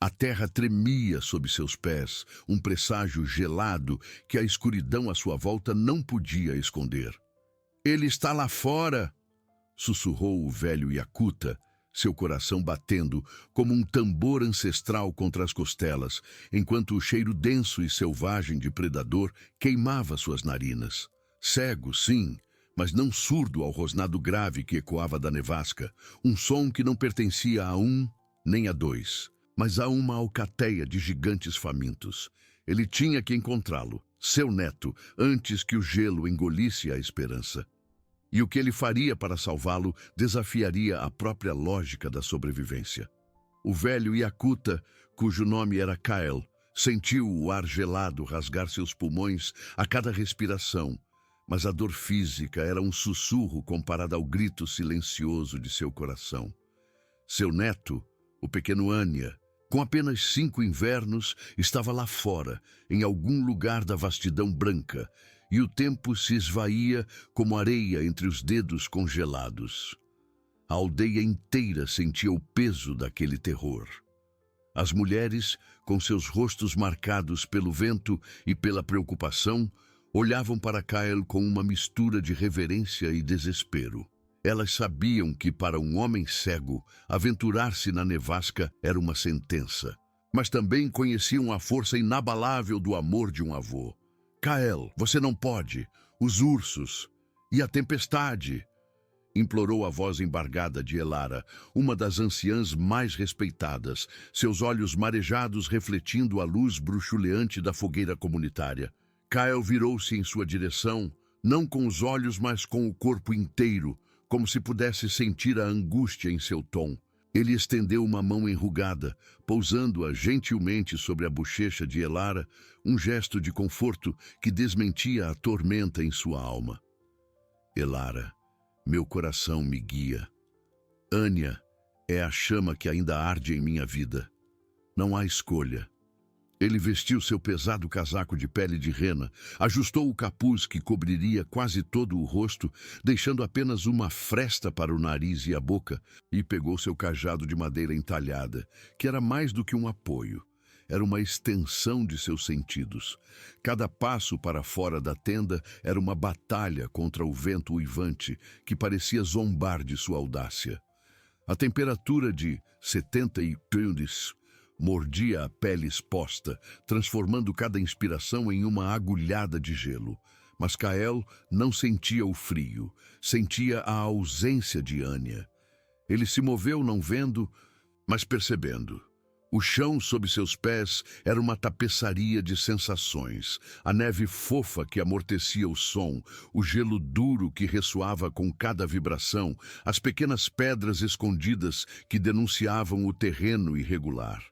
A terra tremia sob seus pés, um presságio gelado que a escuridão à sua volta não podia esconder. "Ele está lá fora!" sussurrou o velho Yakuta, seu coração batendo como um tambor ancestral contra as costelas, enquanto o cheiro denso e selvagem de predador queimava suas narinas. Cego, sim, mas não surdo ao rosnado grave que ecoava da nevasca, um som que não pertencia a um nem a dois, mas a uma alcateia de gigantes famintos. Ele tinha que encontrá-lo, seu neto, antes que o gelo engolisse a esperança. E o que ele faria para salvá-lo desafiaria a própria lógica da sobrevivência. O velho Yakuta, cujo nome era Kael, sentiu o ar gelado rasgar seus pulmões a cada respiração, mas a dor física era um sussurro comparada ao grito silencioso de seu coração. Seu neto, o pequeno Anya, com apenas 5 invernos, estava lá fora, em algum lugar da vastidão branca, e o tempo se esvaía como areia entre os dedos congelados. A aldeia inteira sentia o peso daquele terror. As mulheres, com seus rostos marcados pelo vento e pela preocupação, olhavam para Kael com uma mistura de reverência e desespero. Elas sabiam que para um homem cego, aventurar-se na nevasca era uma sentença, mas também conheciam a força inabalável do amor de um avô. "Kael, você não pode! Os ursos! E a tempestade!" implorou a voz embargada de Elara, uma das anciãs mais respeitadas, seus olhos marejados refletindo a luz bruxuleante da fogueira comunitária. Kael virou-se em sua direção, não com os olhos, mas com o corpo inteiro, como se pudesse sentir a angústia em seu tom. Ele estendeu uma mão enrugada, pousando-a gentilmente sobre a bochecha de Elara, um gesto de conforto que desmentia a tormenta em sua alma. "Elara, meu coração me guia. Anya é a chama que ainda arde em minha vida. Não há escolha." Ele vestiu seu pesado casaco de pele de rena, ajustou o capuz que cobriria quase todo o rosto, deixando apenas uma fresta para o nariz e a boca, e pegou seu cajado de madeira entalhada, que era mais do que um apoio. Era uma extensão de seus sentidos. Cada passo para fora da tenda era uma batalha contra o vento uivante, que parecia zombar de sua audácia. A temperatura de 70 mordia a pele exposta, transformando cada inspiração em uma agulhada de gelo. Mas Kael não sentia o frio, sentia a ausência de Anya. Ele se moveu não vendo, mas percebendo. O chão sob seus pés era uma tapeçaria de sensações, a neve fofa que amortecia o som, o gelo duro que ressoava com cada vibração, as pequenas pedras escondidas que denunciavam o terreno irregular.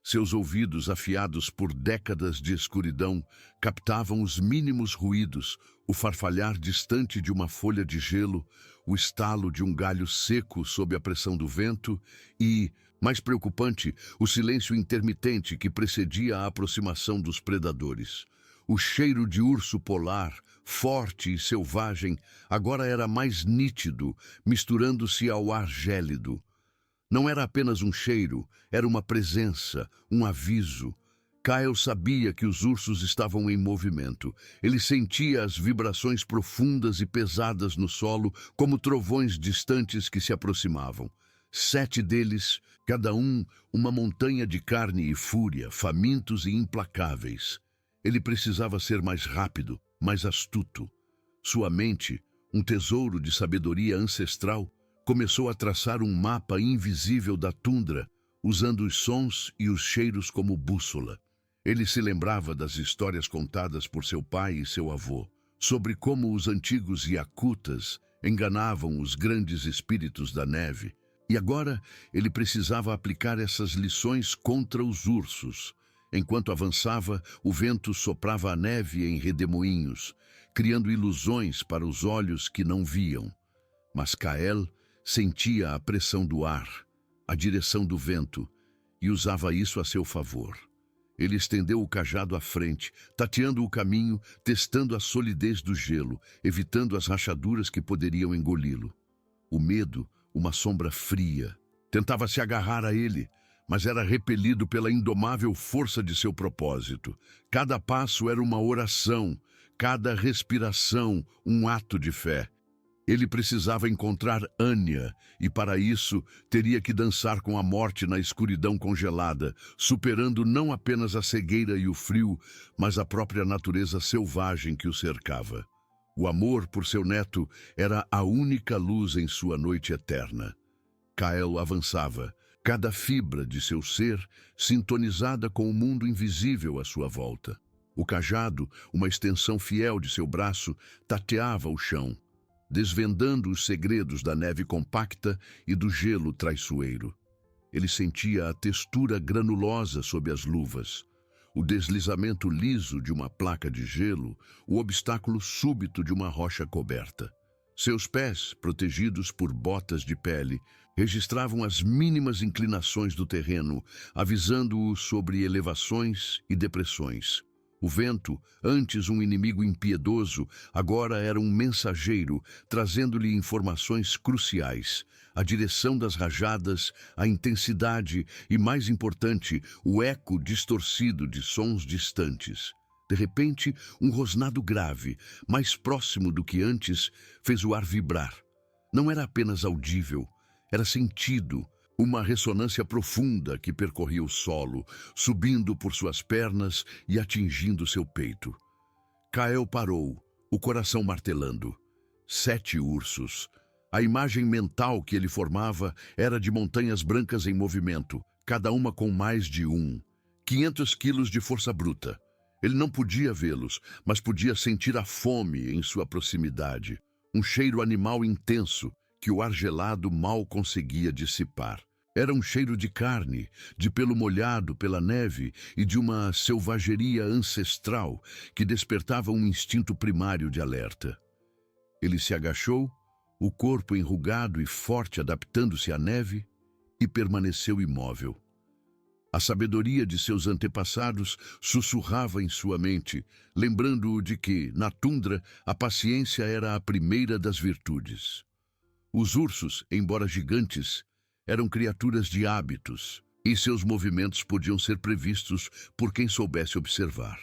Seus ouvidos, afiados por décadas de escuridão, captavam os mínimos ruídos, o farfalhar distante de uma folha de gelo, o estalo de um galho seco sob a pressão do vento e, mais preocupante, o silêncio intermitente que precedia a aproximação dos predadores. O cheiro de urso polar, forte e selvagem, agora era mais nítido, misturando-se ao ar gélido. Não era apenas um cheiro, era uma presença, um aviso. Kael sabia que os ursos estavam em movimento. Ele sentia as vibrações profundas e pesadas no solo, como trovões distantes que se aproximavam. 7 deles, cada um uma montanha de carne e fúria, famintos e implacáveis. Ele precisava ser mais rápido, mais astuto. Sua mente, um tesouro de sabedoria ancestral, começou a traçar um mapa invisível da tundra, usando os sons e os cheiros como bússola. Ele se lembrava das histórias contadas por seu pai e seu avô, sobre como os antigos Yakutas enganavam os grandes espíritos da neve, e agora ele precisava aplicar essas lições contra os ursos. Enquanto avançava, o vento soprava a neve em redemoinhos, criando ilusões para os olhos que não viam. Mas Kael sentia a pressão do ar, a direção do vento, e usava isso a seu favor. Ele estendeu o cajado à frente, tateando o caminho, testando a solidez do gelo, evitando as rachaduras que poderiam engoli-lo. O medo, uma sombra fria, tentava se agarrar a ele, mas era repelido pela indomável força de seu propósito. Cada passo era uma oração, cada respiração um ato de fé. Ele precisava encontrar Anya, e para isso teria que dançar com a morte na escuridão congelada, superando não apenas a cegueira e o frio, mas a própria natureza selvagem que o cercava. O amor por seu neto era a única luz em sua noite eterna. Kael avançava, cada fibra de seu ser sintonizada com o mundo invisível à sua volta. O cajado, uma extensão fiel de seu braço, tateava o chão, desvendando os segredos da neve compacta e do gelo traiçoeiro. Ele sentia a textura granulosa sob as luvas, o deslizamento liso de uma placa de gelo, o obstáculo súbito de uma rocha coberta. Seus pés, protegidos por botas de pele, registravam as mínimas inclinações do terreno, avisando-o sobre elevações e depressões. O vento, antes um inimigo impiedoso, agora era um mensageiro, trazendo-lhe informações cruciais: a direção das rajadas, a intensidade e, mais importante, o eco distorcido de sons distantes. De repente, um rosnado grave, mais próximo do que antes, fez o ar vibrar. Não era apenas audível, era sentido. Uma ressonância profunda que percorria o solo, subindo por suas pernas e atingindo seu peito. Kael parou, o coração martelando. 7 ursos. A imagem mental que ele formava era de montanhas brancas em movimento, cada uma com mais de 500 quilos de força bruta. Ele não podia vê-los, mas podia sentir a fome em sua proximidade. Um cheiro animal intenso que o ar gelado mal conseguia dissipar. Era um cheiro de carne, de pelo molhado pela neve e de uma selvageria ancestral que despertava um instinto primário de alerta. Ele se agachou, o corpo enrugado e forte adaptando-se à neve, e permaneceu imóvel. A sabedoria de seus antepassados sussurrava em sua mente, lembrando-o de que, na tundra, a paciência era a primeira das virtudes. Os ursos, embora gigantes, eram criaturas de hábitos, e seus movimentos podiam ser previstos por quem soubesse observar.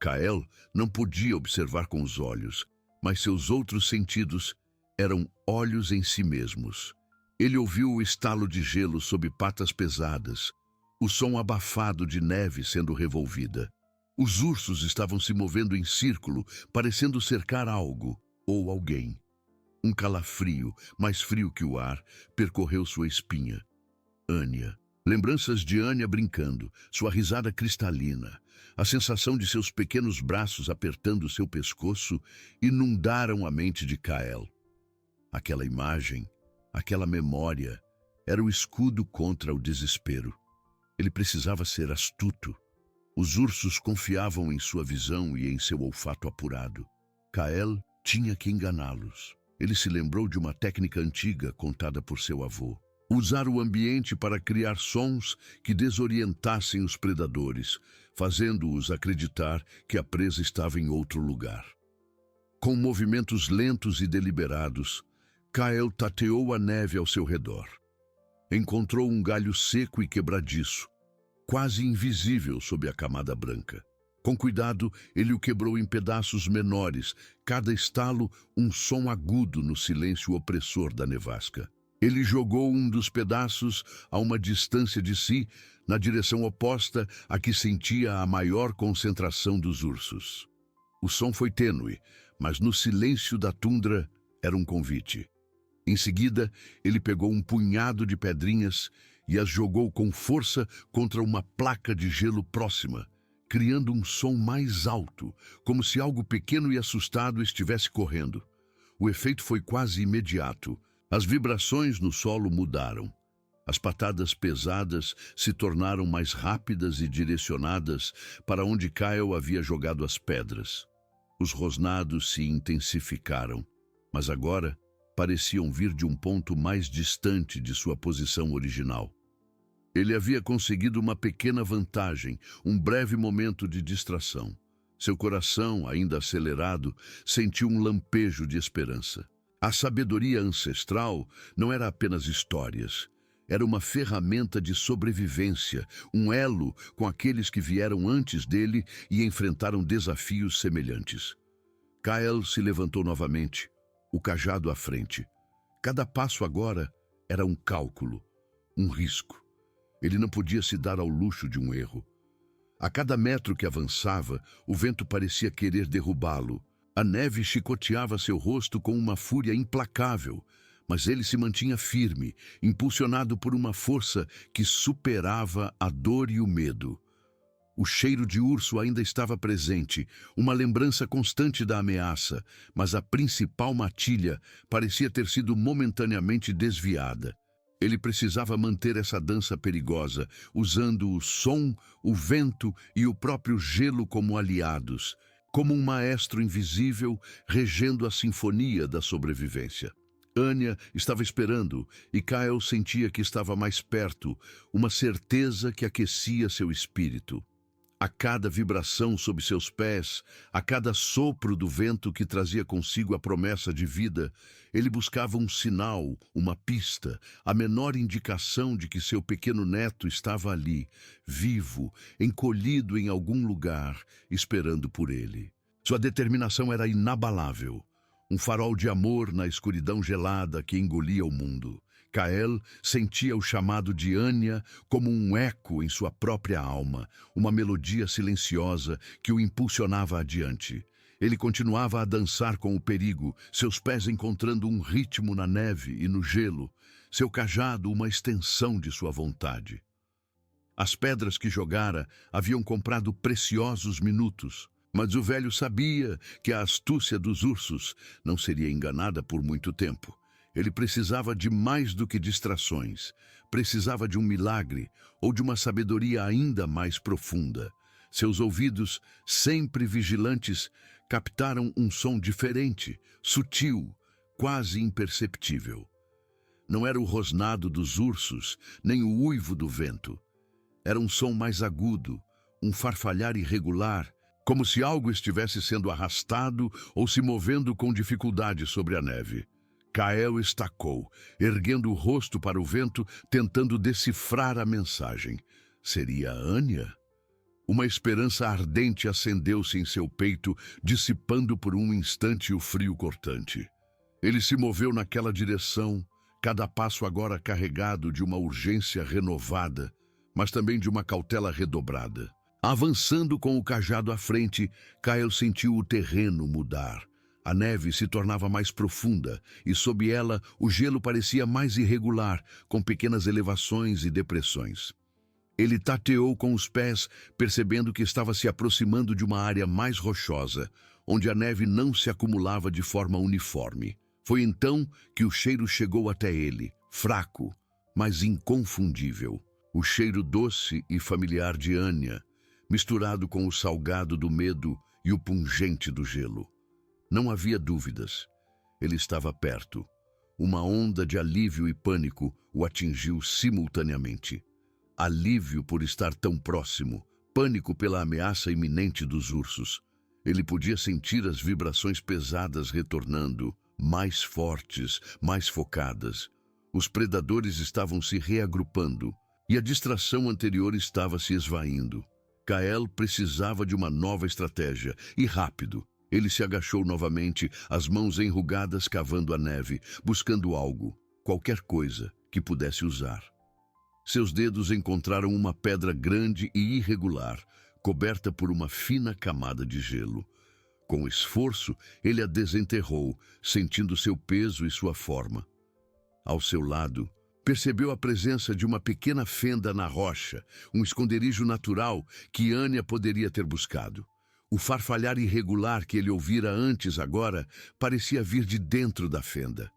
Kael não podia observar com os olhos, mas seus outros sentidos eram olhos em si mesmos. Ele ouviu o estalo de gelo sob patas pesadas, o som abafado de neve sendo revolvida. Os ursos estavam se movendo em círculo, parecendo cercar algo ou alguém. Um calafrio, mais frio que o ar, percorreu sua espinha. Anya. Lembranças de Anya brincando, sua risada cristalina, a sensação de seus pequenos braços apertando seu pescoço inundaram a mente de Kael. Aquela imagem, aquela memória, era o escudo contra o desespero. Ele precisava ser astuto. Os ursos confiavam em sua visão e em seu olfato apurado. Kael tinha que enganá-los. Ele se lembrou de uma técnica antiga contada por seu avô. Usar o ambiente para criar sons que desorientassem os predadores, fazendo-os acreditar que a presa estava em outro lugar. Com movimentos lentos e deliberados, Kael tateou a neve ao seu redor. Encontrou um galho seco e quebradiço, quase invisível sob a camada branca. Com cuidado, ele o quebrou em pedaços menores, cada estalo um som agudo no silêncio opressor da nevasca. Ele jogou um dos pedaços a uma distância de si, na direção oposta a que sentia a maior concentração dos ursos. O som foi tênue, mas no silêncio da tundra era um convite. Em seguida, ele pegou um punhado de pedrinhas e as jogou com força contra uma placa de gelo próxima, criando um som mais alto, como se algo pequeno e assustado estivesse correndo. O efeito foi quase imediato. As vibrações no solo mudaram. As patadas pesadas se tornaram mais rápidas e direcionadas para onde Kael havia jogado as pedras. Os rosnados se intensificaram, mas agora pareciam vir de um ponto mais distante de sua posição original. Ele havia conseguido uma pequena vantagem, um breve momento de distração. Seu coração, ainda acelerado, sentiu um lampejo de esperança. A sabedoria ancestral não era apenas histórias. Era uma ferramenta de sobrevivência, um elo com aqueles que vieram antes dele e enfrentaram desafios semelhantes. Kyle se levantou novamente, o cajado à frente. Cada passo agora era um cálculo, um risco. Ele não podia se dar ao luxo de um erro. A cada metro que avançava, o vento parecia querer derrubá-lo. A neve chicoteava seu rosto com uma fúria implacável, mas ele se mantinha firme, impulsionado por uma força que superava a dor e o medo. O cheiro de urso ainda estava presente, uma lembrança constante da ameaça, mas a principal matilha parecia ter sido momentaneamente desviada. Ele precisava manter essa dança perigosa, usando o som, o vento e o próprio gelo como aliados, como um maestro invisível regendo a sinfonia da sobrevivência. Anya estava esperando e Kyle sentia que estava mais perto, uma certeza que aquecia seu espírito. A cada vibração sob seus pés, a cada sopro do vento que trazia consigo a promessa de vida, ele buscava um sinal, uma pista, a menor indicação de que seu pequeno neto estava ali, vivo, encolhido em algum lugar, esperando por ele. Sua determinação era inabalável, um farol de amor na escuridão gelada que engolia o mundo. Kyle sentia o chamado de Anya como um eco em sua própria alma, uma melodia silenciosa que o impulsionava adiante. Ele continuava a dançar com o perigo, seus pés encontrando um ritmo na neve e no gelo, seu cajado uma extensão de sua vontade. As pedras que jogara haviam comprado preciosos minutos, mas o velho sabia que a astúcia dos ursos não seria enganada por muito tempo. Ele precisava de mais do que distrações, precisava de um milagre ou de uma sabedoria ainda mais profunda. Seus ouvidos, sempre vigilantes, captaram um som diferente, sutil, quase imperceptível. Não era o rosnado dos ursos, nem o uivo do vento. Era um som mais agudo, um farfalhar irregular, como se algo estivesse sendo arrastado ou se movendo com dificuldade sobre a neve. Kyle estacou, erguendo o rosto para o vento, tentando decifrar a mensagem. Seria Anya? Uma esperança ardente acendeu-se em seu peito, dissipando por um instante o frio cortante. Ele se moveu naquela direção, cada passo agora carregado de uma urgência renovada, mas também de uma cautela redobrada. Avançando com o cajado à frente, Kyle sentiu o terreno mudar. A neve se tornava mais profunda e, sob ela, o gelo parecia mais irregular, com pequenas elevações e depressões. Ele tateou com os pés, percebendo que estava se aproximando de uma área mais rochosa, onde a neve não se acumulava de forma uniforme. Foi então que o cheiro chegou até ele, fraco, mas inconfundível. O cheiro doce e familiar de Anya, misturado com o salgado do medo e o pungente do gelo. Não havia dúvidas. Ele estava perto. Uma onda de alívio e pânico o atingiu simultaneamente. Alívio por estar tão próximo, pânico pela ameaça iminente dos ursos. Ele podia sentir as vibrações pesadas retornando, mais fortes, mais focadas. Os predadores estavam se reagrupando e a distração anterior estava se esvaindo. Kyle precisava de uma nova estratégia, e rápido. Ele se agachou novamente, as mãos enrugadas cavando a neve, buscando algo, qualquer coisa, que pudesse usar. Seus dedos encontraram uma pedra grande e irregular, coberta por uma fina camada de gelo. Com esforço, ele a desenterrou, sentindo seu peso e sua forma. Ao seu lado, percebeu a presença de uma pequena fenda na rocha, um esconderijo natural que Anya poderia ter buscado. O farfalhar irregular que ele ouvira antes agora parecia vir de dentro da fenda.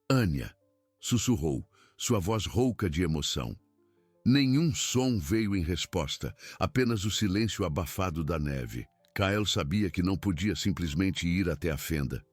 Anya, sussurrou, sua voz rouca de emoção. Nenhum som veio em resposta, apenas o silêncio abafado da neve. Kyle sabia que não podia simplesmente ir até a fenda.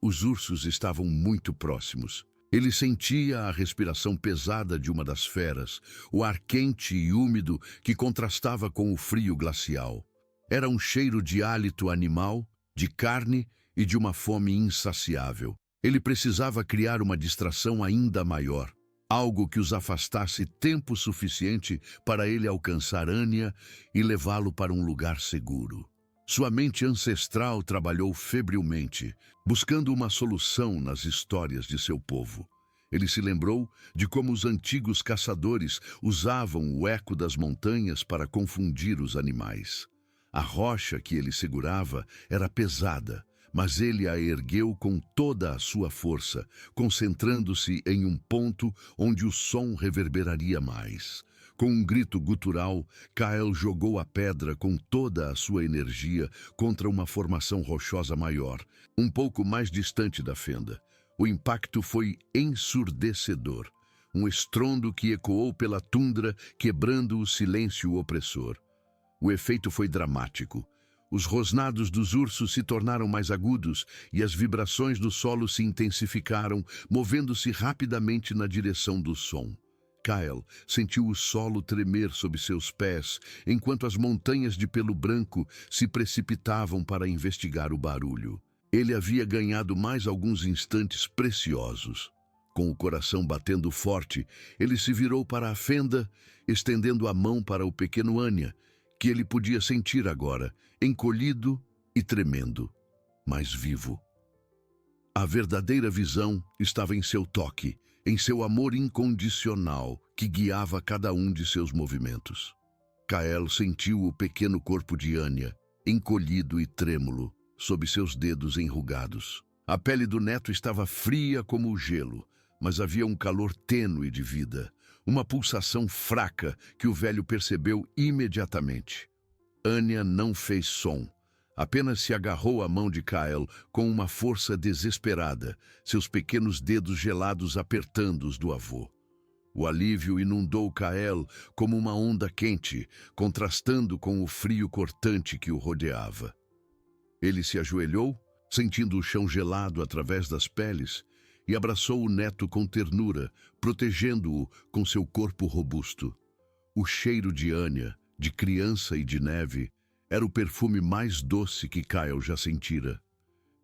Os ursos estavam muito próximos. Ele sentia a respiração pesada de uma das feras, o ar quente e úmido que contrastava com o frio glacial. Era um cheiro de hálito animal, de carne e de uma fome insaciável. Ele precisava criar uma distração ainda maior. algo que os afastasse tempo suficiente para ele alcançar Anya e levá-lo para um lugar seguro. Sua mente ancestral trabalhou febrilmente, buscando uma solução nas histórias de seu povo. Ele se lembrou de como os antigos caçadores usavam o eco das montanhas para confundir os animais. A rocha que ele segurava era pesada, mas ele a ergueu com toda a sua força, concentrando-se em um ponto onde o som reverberaria mais. Com um grito gutural, Kyle jogou a pedra com toda a sua energia contra uma formação rochosa maior, um pouco mais distante da fenda. O impacto foi ensurdecedor, um estrondo que ecoou pela tundra, quebrando o silêncio opressor. O efeito foi dramático. Os rosnados dos ursos se tornaram mais agudos e as vibrações do solo se intensificaram, movendo-se rapidamente na direção do som. Kyle sentiu o solo tremer sob seus pés, enquanto as montanhas de pelo branco se precipitavam para investigar o barulho. Ele havia ganhado mais alguns instantes preciosos. Com o coração batendo forte, ele se virou para a fenda, estendendo a mão para o pequeno Anya, que ele podia sentir agora, encolhido e tremendo, mas vivo. A verdadeira visão estava em seu toque, em seu amor incondicional que guiava cada um de seus movimentos. Kyle sentiu o pequeno corpo de Anya, encolhido e trêmulo, sob seus dedos enrugados. A pele do neto estava fria como o gelo, mas havia um calor tênue de vida, uma pulsação fraca que o velho percebeu imediatamente. Anya não fez som, apenas se agarrou à mão de Kyle com uma força desesperada, seus pequenos dedos gelados apertando os do avô. O alívio inundou Kyle como uma onda quente, contrastando com o frio cortante que o rodeava. Ele se ajoelhou, sentindo o chão gelado através das peles, e abraçou o neto com ternura, protegendo-o com seu corpo robusto. O cheiro de Anya, de criança e de neve, era o perfume mais doce que Kyle já sentira.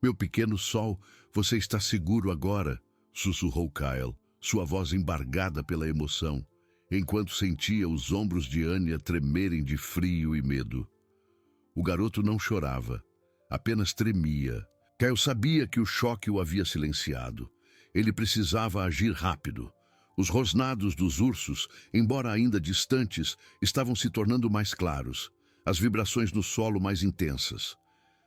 "Meu pequeno sol, você está seguro agora", sussurrou Kyle, sua voz embargada pela emoção, enquanto sentia os ombros de Anya tremerem de frio e medo. O garoto não chorava, apenas tremia. Kyle sabia que o choque o havia silenciado. Ele precisava agir rápido. Os rosnados dos ursos, embora ainda distantes, estavam se tornando mais claros, as vibrações no solo mais intensas.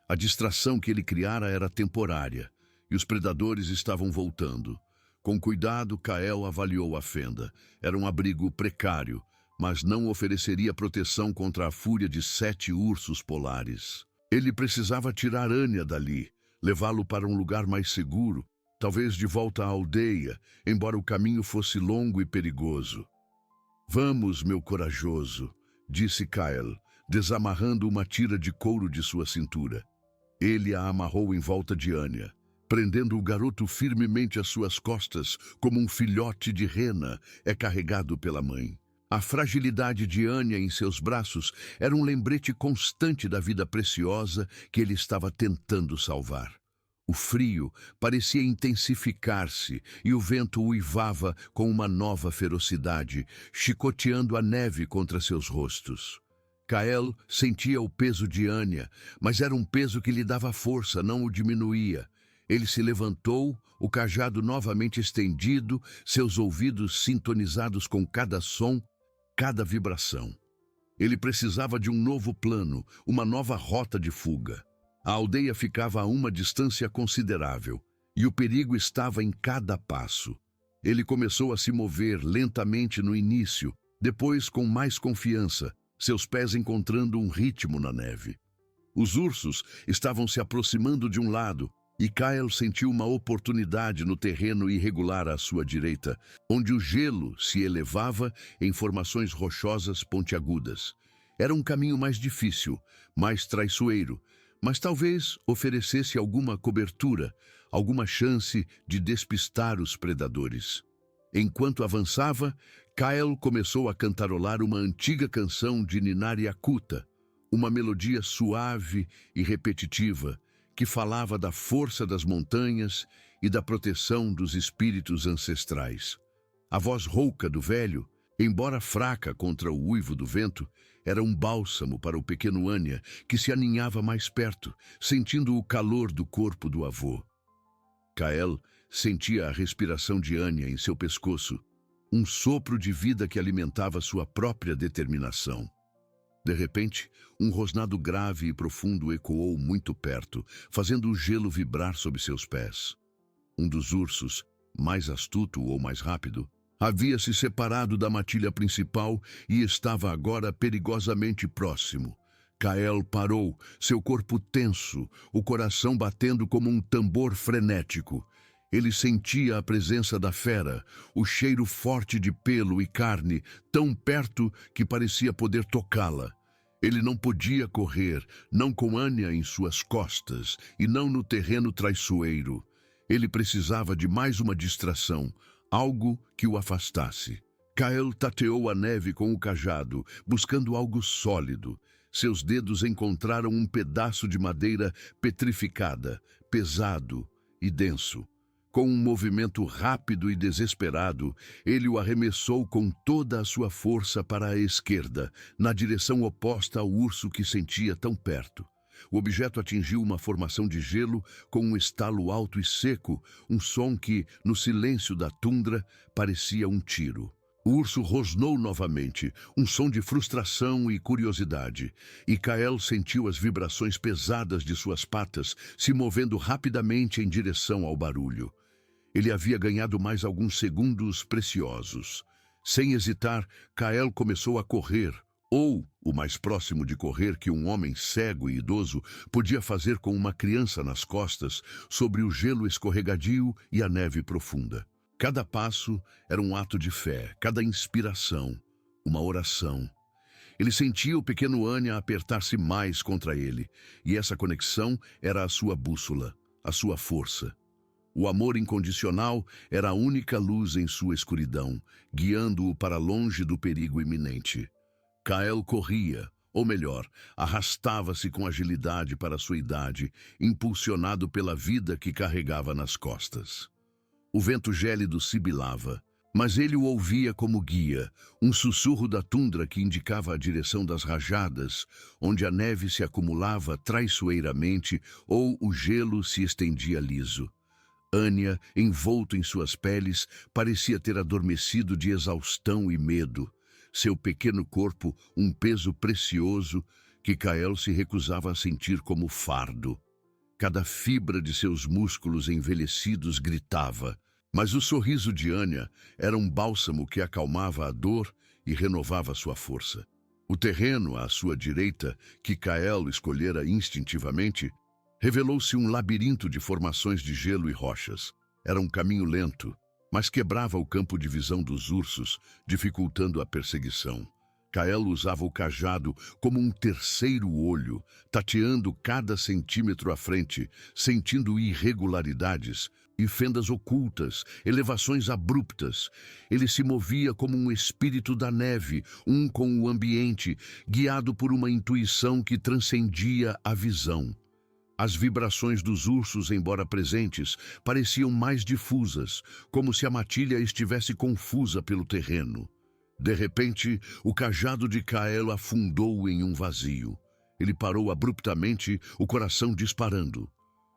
A distração que ele criara era temporária, e os predadores estavam voltando. Com cuidado, Kyle avaliou a fenda. Era um abrigo precário, mas não ofereceria proteção contra a fúria de 7 ursos polares. Ele precisava tirar Anya dali, levá-lo para um lugar mais seguro, talvez de volta à aldeia, embora o caminho fosse longo e perigoso. "Vamos, meu corajoso", disse Kyle, desamarrando uma tira de couro de sua cintura. Ele a amarrou em volta de Anya, prendendo o garoto firmemente às suas costas, como um filhote de rena é carregado pela mãe. A fragilidade de Anya em seus braços era um lembrete constante da vida preciosa que ele estava tentando salvar. O frio parecia intensificar-se e o vento uivava com uma nova ferocidade, chicoteando a neve contra seus rostos. Kyle sentia o peso de Anya, mas era um peso que lhe dava força, não o diminuía. Ele se levantou, o cajado novamente estendido, seus ouvidos sintonizados com cada som, cada vibração. Ele precisava de um novo plano, uma nova rota de fuga. A aldeia ficava a uma distância considerável, e o perigo estava em cada passo. Ele começou a se mover lentamente no início, depois com mais confiança, seus pés encontrando um ritmo na neve. Os ursos estavam se aproximando de um lado, e Kyle sentiu uma oportunidade no terreno irregular à sua direita, onde o gelo se elevava em formações rochosas pontiagudas. Era um caminho mais difícil, mais traiçoeiro, mas talvez oferecesse alguma cobertura, alguma chance de despistar os predadores. Enquanto avançava, Kyle começou a cantarolar uma antiga canção de Ninari Akuta, uma melodia suave e repetitiva que falava da força das montanhas e da proteção dos espíritos ancestrais. A voz rouca do velho, embora fraca contra o uivo do vento, era um bálsamo para o pequeno Anya, que se aninhava mais perto, sentindo o calor do corpo do avô. Kael sentia a respiração de Anya em seu pescoço, um sopro de vida que alimentava sua própria determinação. De repente, um rosnado grave e profundo ecoou muito perto, fazendo o gelo vibrar sob seus pés. Um dos ursos, mais astuto ou mais rápido, havia se separado da matilha principal e estava agora perigosamente próximo. Kael parou, seu corpo tenso, o coração batendo como um tambor frenético. Ele sentia a presença da fera, o cheiro forte de pelo e carne, tão perto que parecia poder tocá-la. Ele não podia correr, não com Anya em suas costas e não no terreno traiçoeiro. Ele precisava de mais uma distração, algo que o afastasse. Kael tateou a neve com o cajado, buscando algo sólido. Seus dedos encontraram um pedaço de madeira petrificada, pesado e denso. Com um movimento rápido e desesperado, ele o arremessou com toda a sua força para a esquerda, na direção oposta ao urso que sentia tão perto. O objeto atingiu uma formação de gelo com um estalo alto e seco, um som que, no silêncio da tundra, parecia um tiro. O urso rosnou novamente, um som de frustração e curiosidade, e Kael sentiu as vibrações pesadas de suas patas se movendo rapidamente em direção ao barulho. Ele havia ganhado mais alguns segundos preciosos. Sem hesitar, Kael começou a correr, ou o mais próximo de correr que um homem cego e idoso podia fazer com uma criança nas costas, sobre o gelo escorregadio e a neve profunda. Cada passo era um ato de fé, cada inspiração, uma oração. Ele sentia o pequeno Anya apertar-se mais contra ele, e essa conexão era a sua bússola, a sua força. O amor incondicional era a única luz em sua escuridão, guiando-o para longe do perigo iminente. Kael corria, ou melhor, arrastava-se com agilidade para sua idade, impulsionado pela vida que carregava nas costas. O vento gélido sibilava, mas ele o ouvia como guia, um sussurro da tundra que indicava a direção das rajadas, onde a neve se acumulava traiçoeiramente ou o gelo se estendia liso. Anya, envolto em suas peles, parecia ter adormecido de exaustão e medo. Seu pequeno corpo, um peso precioso que Kael se recusava a sentir como fardo. Cada fibra de seus músculos envelhecidos gritava, mas o sorriso de Anya era um bálsamo que acalmava a dor e renovava sua força. O terreno à sua direita, que Kael escolhera instintivamente, revelou-se um labirinto de formações de gelo e rochas. Era um caminho lento, mas quebrava o campo de visão dos ursos, dificultando a perseguição. Kael usava o cajado como um terceiro olho, tateando cada centímetro à frente, sentindo irregularidades e fendas ocultas, elevações abruptas. Ele se movia como um espírito da neve, um com o ambiente, guiado por uma intuição que transcendia a visão. As vibrações dos ursos, embora presentes, pareciam mais difusas, como se a matilha estivesse confusa pelo terreno. De repente, o cajado de Kael afundou em um vazio. Ele parou abruptamente, o coração disparando.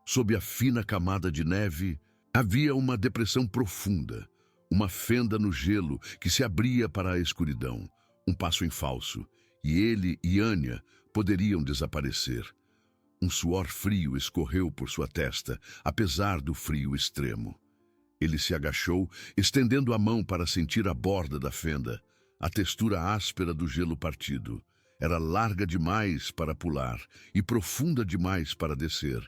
Sob a fina camada de neve, havia uma depressão profunda, uma fenda no gelo que se abria para a escuridão, um passo em falso, e ele e Anya poderiam desaparecer. Um suor frio escorreu por sua testa, apesar do frio extremo. Ele se agachou, estendendo a mão para sentir a borda da fenda, a textura áspera do gelo partido. Era larga demais para pular e profunda demais para descer.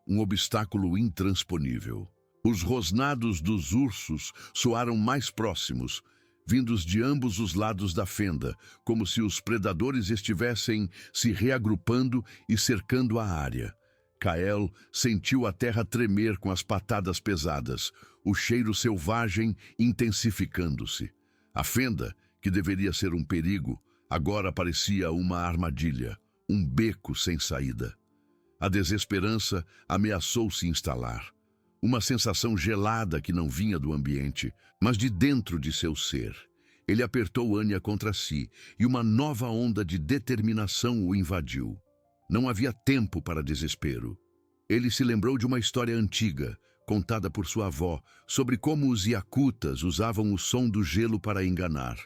Um obstáculo intransponível. Os rosnados dos ursos soaram mais próximos, vindos de ambos os lados da fenda, como se os predadores estivessem se reagrupando e cercando a área. Kael sentiu a terra tremer com as patadas pesadas, o cheiro selvagem intensificando-se. A fenda, que deveria ser um perigo, agora parecia uma armadilha, um beco sem saída. A desesperança ameaçou se instalar. Uma sensação gelada que não vinha do ambiente, mas de dentro de seu ser. Ele apertou Anya contra si e uma nova onda de determinação o invadiu. Não havia tempo para desespero. Ele se lembrou de uma história antiga, contada por sua avó, sobre como os iacutas usavam o som do gelo para enganar.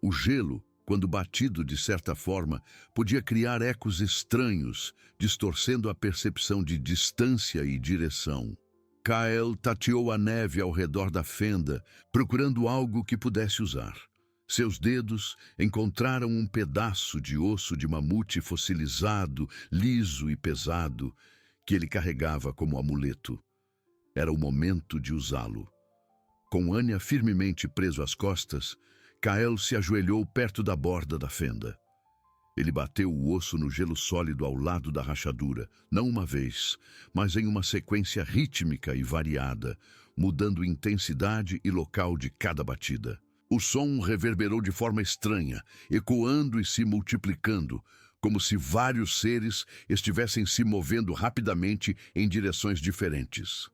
O gelo, quando batido de certa forma, podia criar ecos estranhos, distorcendo a percepção de distância e direção. Kael tateou a neve ao redor da fenda, procurando algo que pudesse usar. Seus dedos encontraram um pedaço de osso de mamute fossilizado, liso e pesado, que ele carregava como amuleto. Era o momento de usá-lo. Com Anya firmemente preso às costas, Kael se ajoelhou perto da borda da fenda. Ele bateu o osso no gelo sólido ao lado da rachadura, não uma vez, mas em uma sequência rítmica e variada, mudando intensidade e local de cada batida. O som reverberou de forma estranha, ecoando e se multiplicando, como se vários seres estivessem se movendo rapidamente em direções diferentes.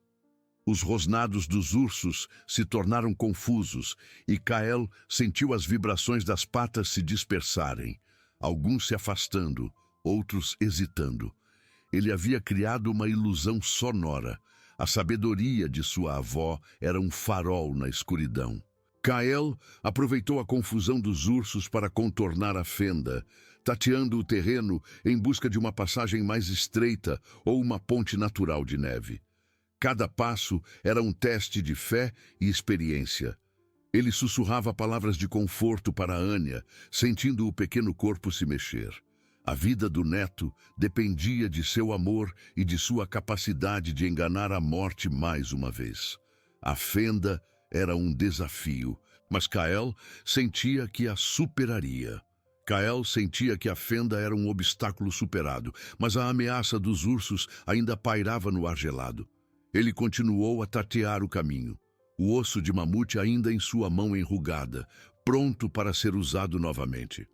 Os rosnados dos ursos se tornaram confusos e Kael sentiu as vibrações das patas se dispersarem, alguns se afastando, outros hesitando. Ele havia criado uma ilusão sonora. A sabedoria de sua avó era um farol na escuridão. Kael aproveitou a confusão dos ursos para contornar a fenda, tateando o terreno em busca de uma passagem mais estreita ou uma ponte natural de neve. Cada passo era um teste de fé e experiência. Ele sussurrava palavras de conforto para Anya, sentindo o pequeno corpo se mexer. A vida do neto dependia de seu amor e de sua capacidade de enganar a morte mais uma vez. A fenda era um desafio, mas Kael sentia que a superaria. Kael sentia que a fenda era um obstáculo superado, mas a ameaça dos ursos ainda pairava no ar gelado. Ele continuou a tatear o caminho, o osso de mamute ainda em sua mão enrugada, pronto para ser usado novamente.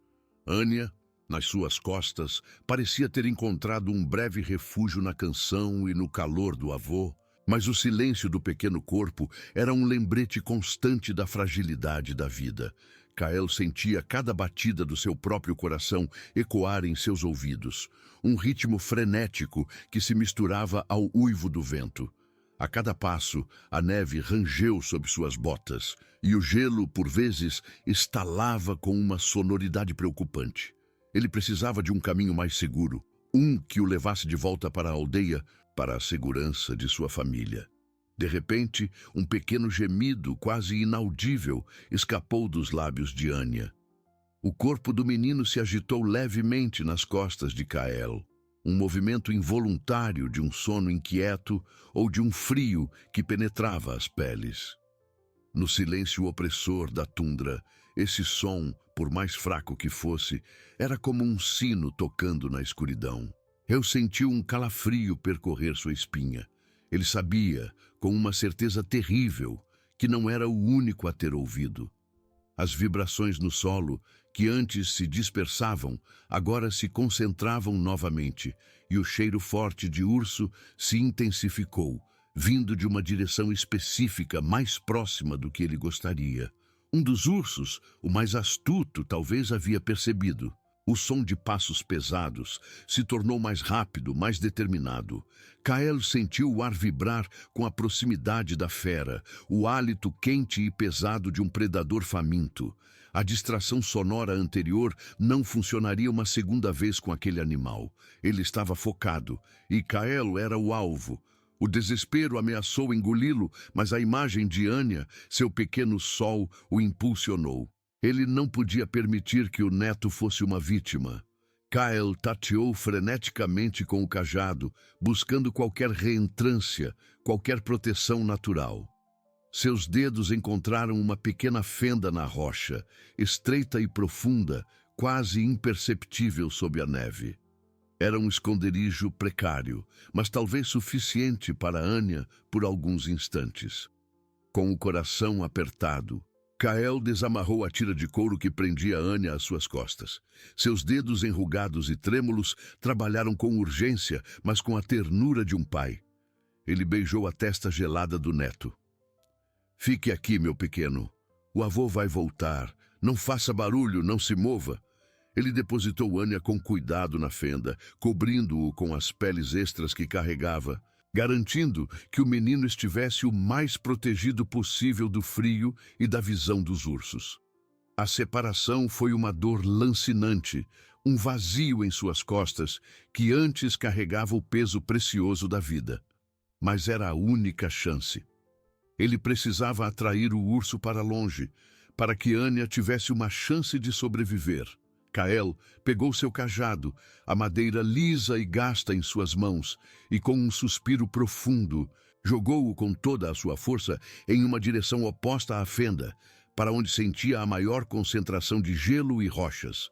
Anya, nas suas costas, parecia ter encontrado um breve refúgio na canção e no calor do avô, mas o silêncio do pequeno corpo era um lembrete constante da fragilidade da vida. Kael sentia cada batida do seu próprio coração ecoar em seus ouvidos, um ritmo frenético que se misturava ao uivo do vento. A cada passo, a neve rangeu sob suas botas, e o gelo, por vezes, estalava com uma sonoridade preocupante. Ele precisava de um caminho mais seguro, um que o levasse de volta para a aldeia, para a segurança de sua família. De repente, um pequeno gemido, quase inaudível, escapou dos lábios de Anya. O corpo do menino se agitou levemente nas costas de Kael. Um movimento involuntário de um sono inquieto ou de um frio que penetrava as peles. No silêncio opressor da tundra, esse som, por mais fraco que fosse, era como um sino tocando na escuridão. Eu senti um calafrio percorrer sua espinha. Ele sabia, com uma certeza terrível, que não era o único a ter ouvido. As vibrações no solo, que antes se dispersavam, agora se concentravam novamente, e o cheiro forte de urso se intensificou, vindo de uma direção específica mais próxima do que ele gostaria. Um dos ursos, o mais astuto, talvez havia percebido. O som de passos pesados se tornou mais rápido, mais determinado. Kael sentiu o ar vibrar com a proximidade da fera, o hálito quente e pesado de um predador faminto. A distração sonora anterior não funcionaria uma segunda vez com aquele animal. Ele estava focado, e Kael era o alvo. O desespero ameaçou engoli-lo, mas a imagem de Anya, seu pequeno sol, o impulsionou. Ele não podia permitir que o neto fosse uma vítima. Kael tateou freneticamente com o cajado, buscando qualquer reentrância, qualquer proteção natural. Seus dedos encontraram uma pequena fenda na rocha, estreita e profunda, quase imperceptível sob a neve. Era um esconderijo precário, mas talvez suficiente para Anya por alguns instantes. Com o coração apertado, Kael desamarrou a tira de couro que prendia Anya às suas costas. Seus dedos enrugados e trêmulos trabalharam com urgência, mas com a ternura de um pai. Ele beijou a testa gelada do neto. Fique aqui, meu pequeno. O avô vai voltar. Não faça barulho, não se mova. Ele depositou Anya com cuidado na fenda, cobrindo-o com as peles extras que carregava, garantindo que o menino estivesse o mais protegido possível do frio e da visão dos ursos. A separação foi uma dor lancinante, um vazio em suas costas que antes carregava o peso precioso da vida. Mas era a única chance. Ele precisava atrair o urso para longe, para que Anya tivesse uma chance de sobreviver. Kael pegou seu cajado, a madeira lisa e gasta em suas mãos, e com um suspiro profundo, jogou-o com toda a sua força em uma direção oposta à fenda, para onde sentia a maior concentração de gelo e rochas.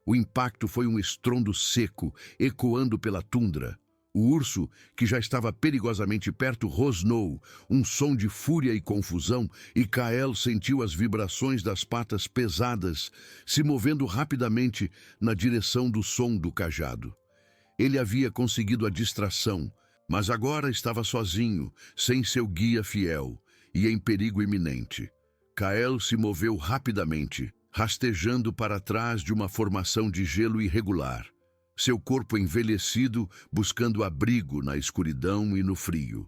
O impacto foi um estrondo seco, ecoando pela tundra. O urso, que já estava perigosamente perto, rosnou, um som de fúria e confusão, e Kael sentiu as vibrações das patas pesadas, se movendo rapidamente na direção do som do cajado. Ele havia conseguido a distração, mas agora estava sozinho, sem seu guia fiel, e em perigo iminente. Kael se moveu rapidamente, rastejando para trás de uma formação de gelo irregular. Seu corpo envelhecido, buscando abrigo na escuridão e no frio.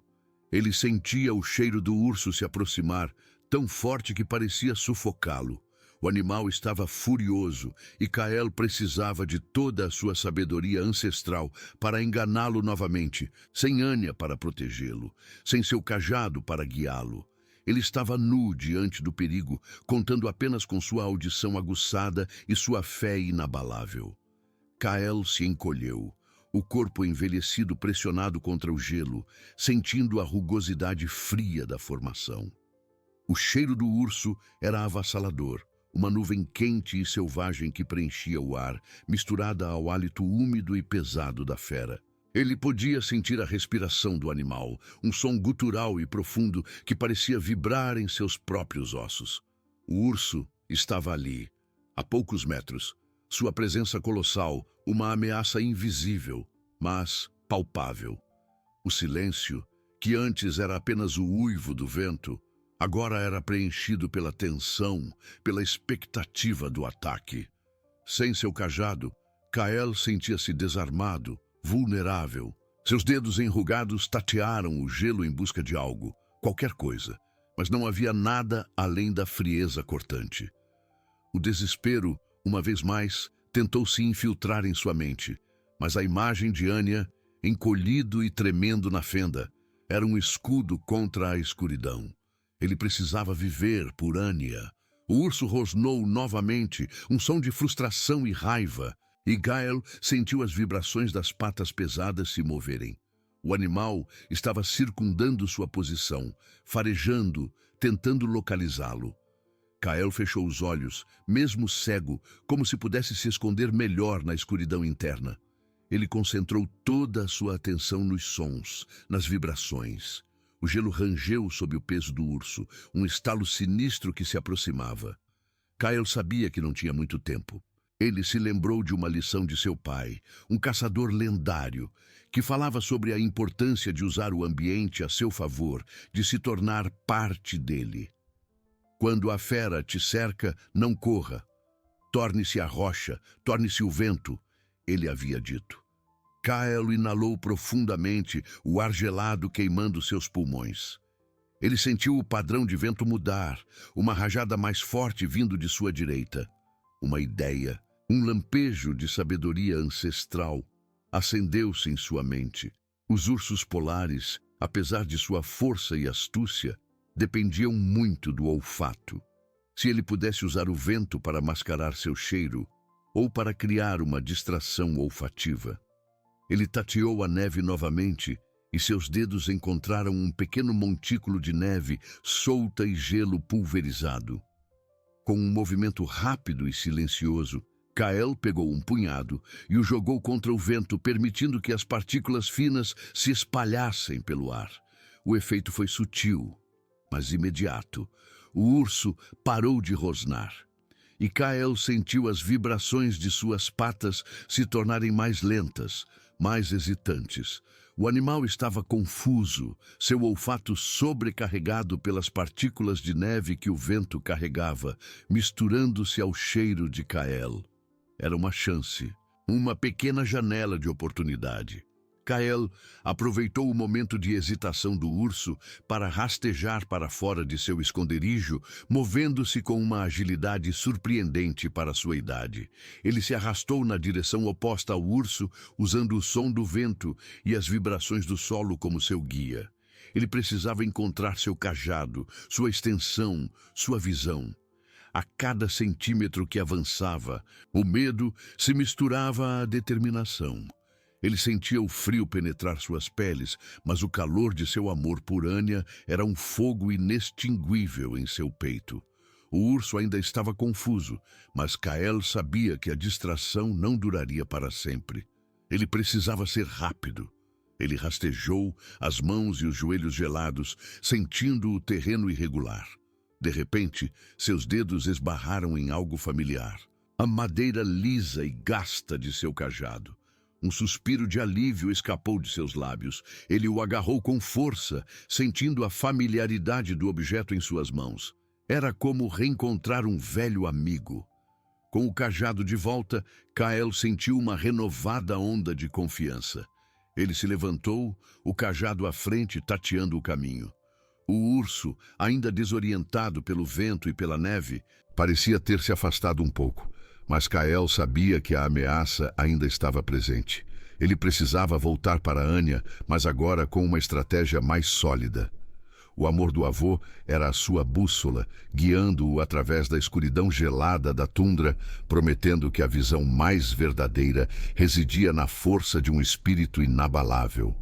Ele sentia o cheiro do urso se aproximar, tão forte que parecia sufocá-lo. O animal estava furioso e Kael precisava de toda a sua sabedoria ancestral para enganá-lo novamente, sem Anya para protegê-lo, sem seu cajado para guiá-lo. Ele estava nu diante do perigo, contando apenas com sua audição aguçada e sua fé inabalável. Kael se encolheu, o corpo envelhecido pressionado contra o gelo, sentindo a rugosidade fria da formação. O cheiro do urso era avassalador, uma nuvem quente e selvagem que preenchia o ar, misturada ao hálito úmido e pesado da fera. Ele podia sentir a respiração do animal, um som gutural e profundo que parecia vibrar em seus próprios ossos. O urso estava ali, a poucos metros. Sua presença colossal, uma ameaça invisível, mas palpável. O silêncio, que antes era apenas o uivo do vento, agora era preenchido pela tensão, pela expectativa do ataque. Sem seu cajado, Kael sentia-se desarmado, vulnerável. Seus dedos enrugados tatearam o gelo em busca de algo, qualquer coisa, mas não havia nada além da frieza cortante. O desespero, uma vez mais, tentou se infiltrar em sua mente, mas a imagem de Anya, encolhido e tremendo na fenda, era um escudo contra a escuridão. Ele precisava viver por Anya. O urso rosnou novamente, um som de frustração e raiva, e Kael sentiu as vibrações das patas pesadas se moverem. O animal estava circundando sua posição, farejando, tentando localizá-lo. Kael fechou os olhos, mesmo cego, como se pudesse se esconder melhor na escuridão interna. Ele concentrou toda a sua atenção nos sons, nas vibrações. O gelo rangeu sob o peso do urso, um estalo sinistro que se aproximava. Kael sabia que não tinha muito tempo. Ele se lembrou de uma lição de seu pai, um caçador lendário, que falava sobre a importância de usar o ambiente a seu favor, de se tornar parte dele. Quando a fera te cerca, não corra. Torne-se a rocha, torne-se o vento, ele havia dito. Kael inalou profundamente, o ar gelado queimando seus pulmões. Ele sentiu o padrão de vento mudar, uma rajada mais forte vindo de sua direita. Uma ideia, um lampejo de sabedoria ancestral, acendeu-se em sua mente. Os ursos polares, apesar de sua força e astúcia, dependiam muito do olfato. Se ele pudesse usar o vento para mascarar seu cheiro, ou para criar uma distração olfativa. Ele tateou a neve novamente e seus dedos encontraram um pequeno montículo de neve solta e gelo pulverizado. Com um movimento rápido e silencioso, Kael pegou um punhado e o jogou contra o vento, permitindo que as partículas finas se espalhassem pelo ar. O efeito foi sutil, mas imediato. O urso parou de rosnar. e Kael sentiu as vibrações de suas patas se tornarem mais lentas, mais hesitantes. O animal estava confuso, seu olfato sobrecarregado pelas partículas de neve que o vento carregava, misturando-se ao cheiro de Kael. Era uma chance, uma pequena janela de oportunidade. Kael aproveitou o momento de hesitação do urso para rastejar para fora de seu esconderijo, movendo-se com uma agilidade surpreendente para sua idade. Ele se arrastou na direção oposta ao urso, usando o som do vento e as vibrações do solo como seu guia. Ele precisava encontrar seu cajado, sua extensão, sua visão. A cada centímetro que avançava, o medo se misturava à determinação. Ele sentia o frio penetrar suas peles, mas o calor de seu amor por Anya era um fogo inextinguível em seu peito. O urso ainda estava confuso, mas Kael sabia que a distração não duraria para sempre. Ele precisava ser rápido. Ele rastejou, as mãos e os joelhos gelados, sentindo o terreno irregular. De repente, seus dedos esbarraram em algo familiar. A madeira lisa e gasta de seu cajado. Um suspiro de alívio escapou de seus lábios. Ele o agarrou com força, sentindo a familiaridade do objeto em suas mãos. Era como reencontrar um velho amigo. Com o cajado de volta, Kael sentiu uma renovada onda de confiança. Ele se levantou, o cajado à frente, tateando o caminho. O urso, ainda desorientado pelo vento e pela neve, parecia ter se afastado um pouco. Mas Kael sabia que a ameaça ainda estava presente. Ele precisava voltar para Anya, mas agora com uma estratégia mais sólida. O amor do avô era a sua bússola, guiando-o através da escuridão gelada da tundra, prometendo que a visão mais verdadeira residia na força de um espírito inabalável.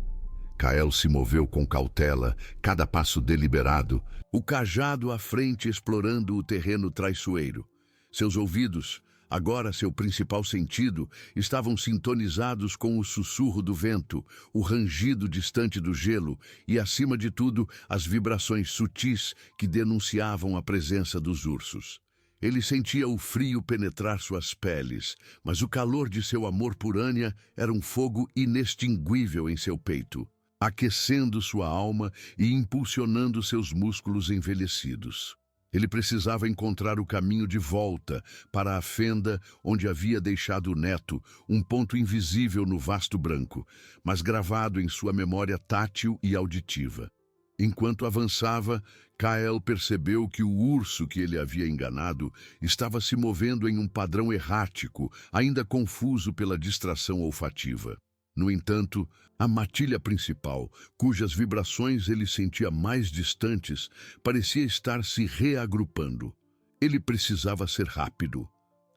Kael se moveu com cautela, cada passo deliberado, o cajado à frente explorando o terreno traiçoeiro. Seus ouvidos, agora seu principal sentido, estavam sintonizados com o sussurro do vento, o rangido distante do gelo e, acima de tudo, as vibrações sutis que denunciavam a presença dos ursos. Ele sentia o frio penetrar suas peles, mas o calor de seu amor por Anya era um fogo inextinguível em seu peito, aquecendo sua alma e impulsionando seus músculos envelhecidos. Ele precisava encontrar o caminho de volta para a fenda onde havia deixado o neto, um ponto invisível no vasto branco, mas gravado em sua memória tátil e auditiva. Enquanto avançava, Kael percebeu que o urso que ele havia enganado estava se movendo em um padrão errático, ainda confuso pela distração olfativa. No entanto, a matilha principal, cujas vibrações ele sentia mais distantes, parecia estar se reagrupando. Ele precisava ser rápido.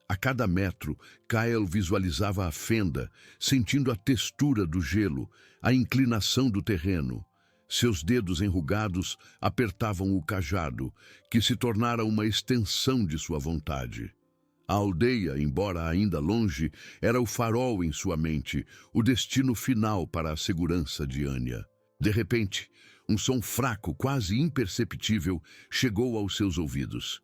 A cada metro, Kael visualizava a fenda, sentindo a textura do gelo, a inclinação do terreno. Seus dedos enrugados apertavam o cajado, que se tornara uma extensão de sua vontade. A aldeia, embora ainda longe, era o farol em sua mente, o destino final para a segurança de Anya. De repente, um som fraco, quase imperceptível, chegou aos seus ouvidos.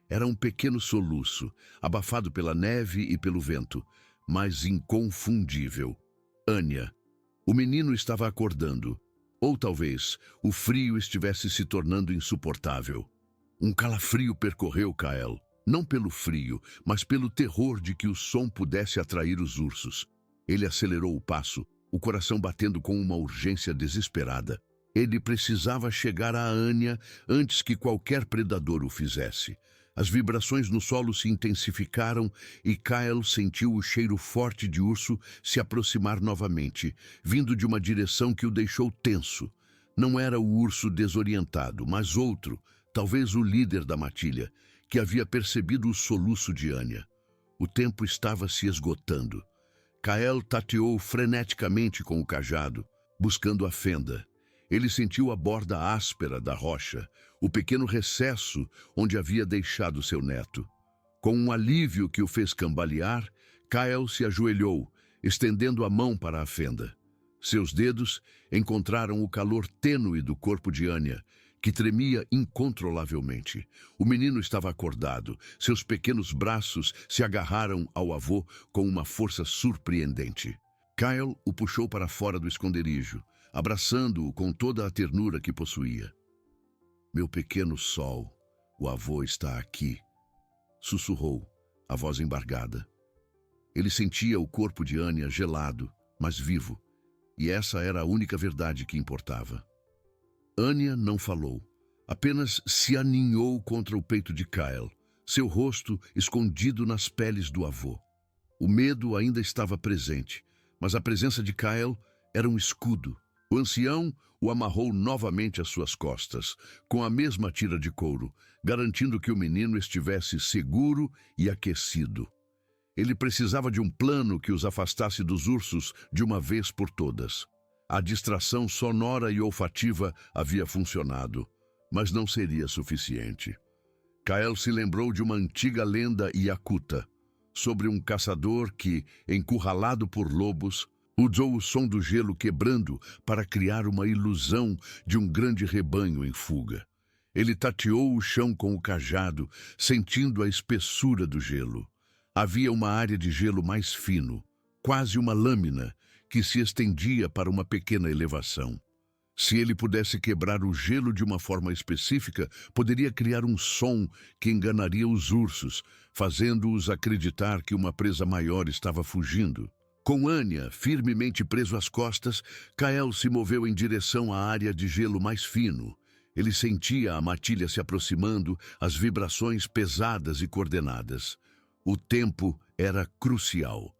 Era um pequeno soluço, abafado pela neve e pelo vento, mas inconfundível. Anya. O menino estava acordando. Ou talvez o frio estivesse se tornando insuportável. Um calafrio percorreu Kael. Não pelo frio, mas pelo terror de que o som pudesse atrair os ursos. Ele acelerou o passo, o coração batendo com uma urgência desesperada. Ele precisava chegar a Anya antes que qualquer predador o fizesse. As vibrações no solo se intensificaram e Kael sentiu o cheiro forte de urso se aproximar novamente, vindo de uma direção que o deixou tenso. Não era o urso desorientado, mas outro, talvez o líder da matilha, que havia percebido o soluço de Anya. O tempo estava se esgotando. Kael tateou freneticamente com o cajado, buscando a fenda. Ele sentiu a borda áspera da rocha, o pequeno recesso onde havia deixado seu neto. Com um alívio que o fez cambalear, Kael se ajoelhou, estendendo a mão para a fenda. Seus dedos encontraram o calor tênue do corpo de Anya, que tremia incontrolavelmente. O menino estava acordado. Seus pequenos braços se agarraram ao avô com uma força surpreendente. Kyle o puxou para fora do esconderijo, abraçando-o com toda a ternura que possuía. Meu pequeno sol, o avô está aqui, sussurrou, a voz embargada. Ele sentia o corpo de Anya gelado, mas vivo, e essa era a única verdade que importava. Anya não falou, apenas se aninhou contra o peito de Kyle, seu rosto escondido nas peles do avô. O medo ainda estava presente, mas a presença de Kyle era um escudo. O ancião o amarrou novamente às suas costas, com a mesma tira de couro, garantindo que o menino estivesse seguro e aquecido. Ele precisava de um plano que os afastasse dos ursos de uma vez por todas. A distração sonora e olfativa havia funcionado, mas não seria suficiente. Kyle se lembrou de uma antiga lenda iacuta, sobre um caçador que, encurralado por lobos, usou o som do gelo quebrando para criar uma ilusão de um grande rebanho em fuga. Ele tateou o chão com o cajado, sentindo a espessura do gelo. Havia uma área de gelo mais fino, quase uma lâmina, que se estendia para uma pequena elevação. Se ele pudesse quebrar o gelo de uma forma específica, poderia criar um som que enganaria os ursos, fazendo-os acreditar que uma presa maior estava fugindo. Com Anya firmemente preso às costas, Kyle se moveu em direção à área de gelo mais fino. Ele sentia a matilha se aproximando, as vibrações pesadas e coordenadas. O tempo era crucial.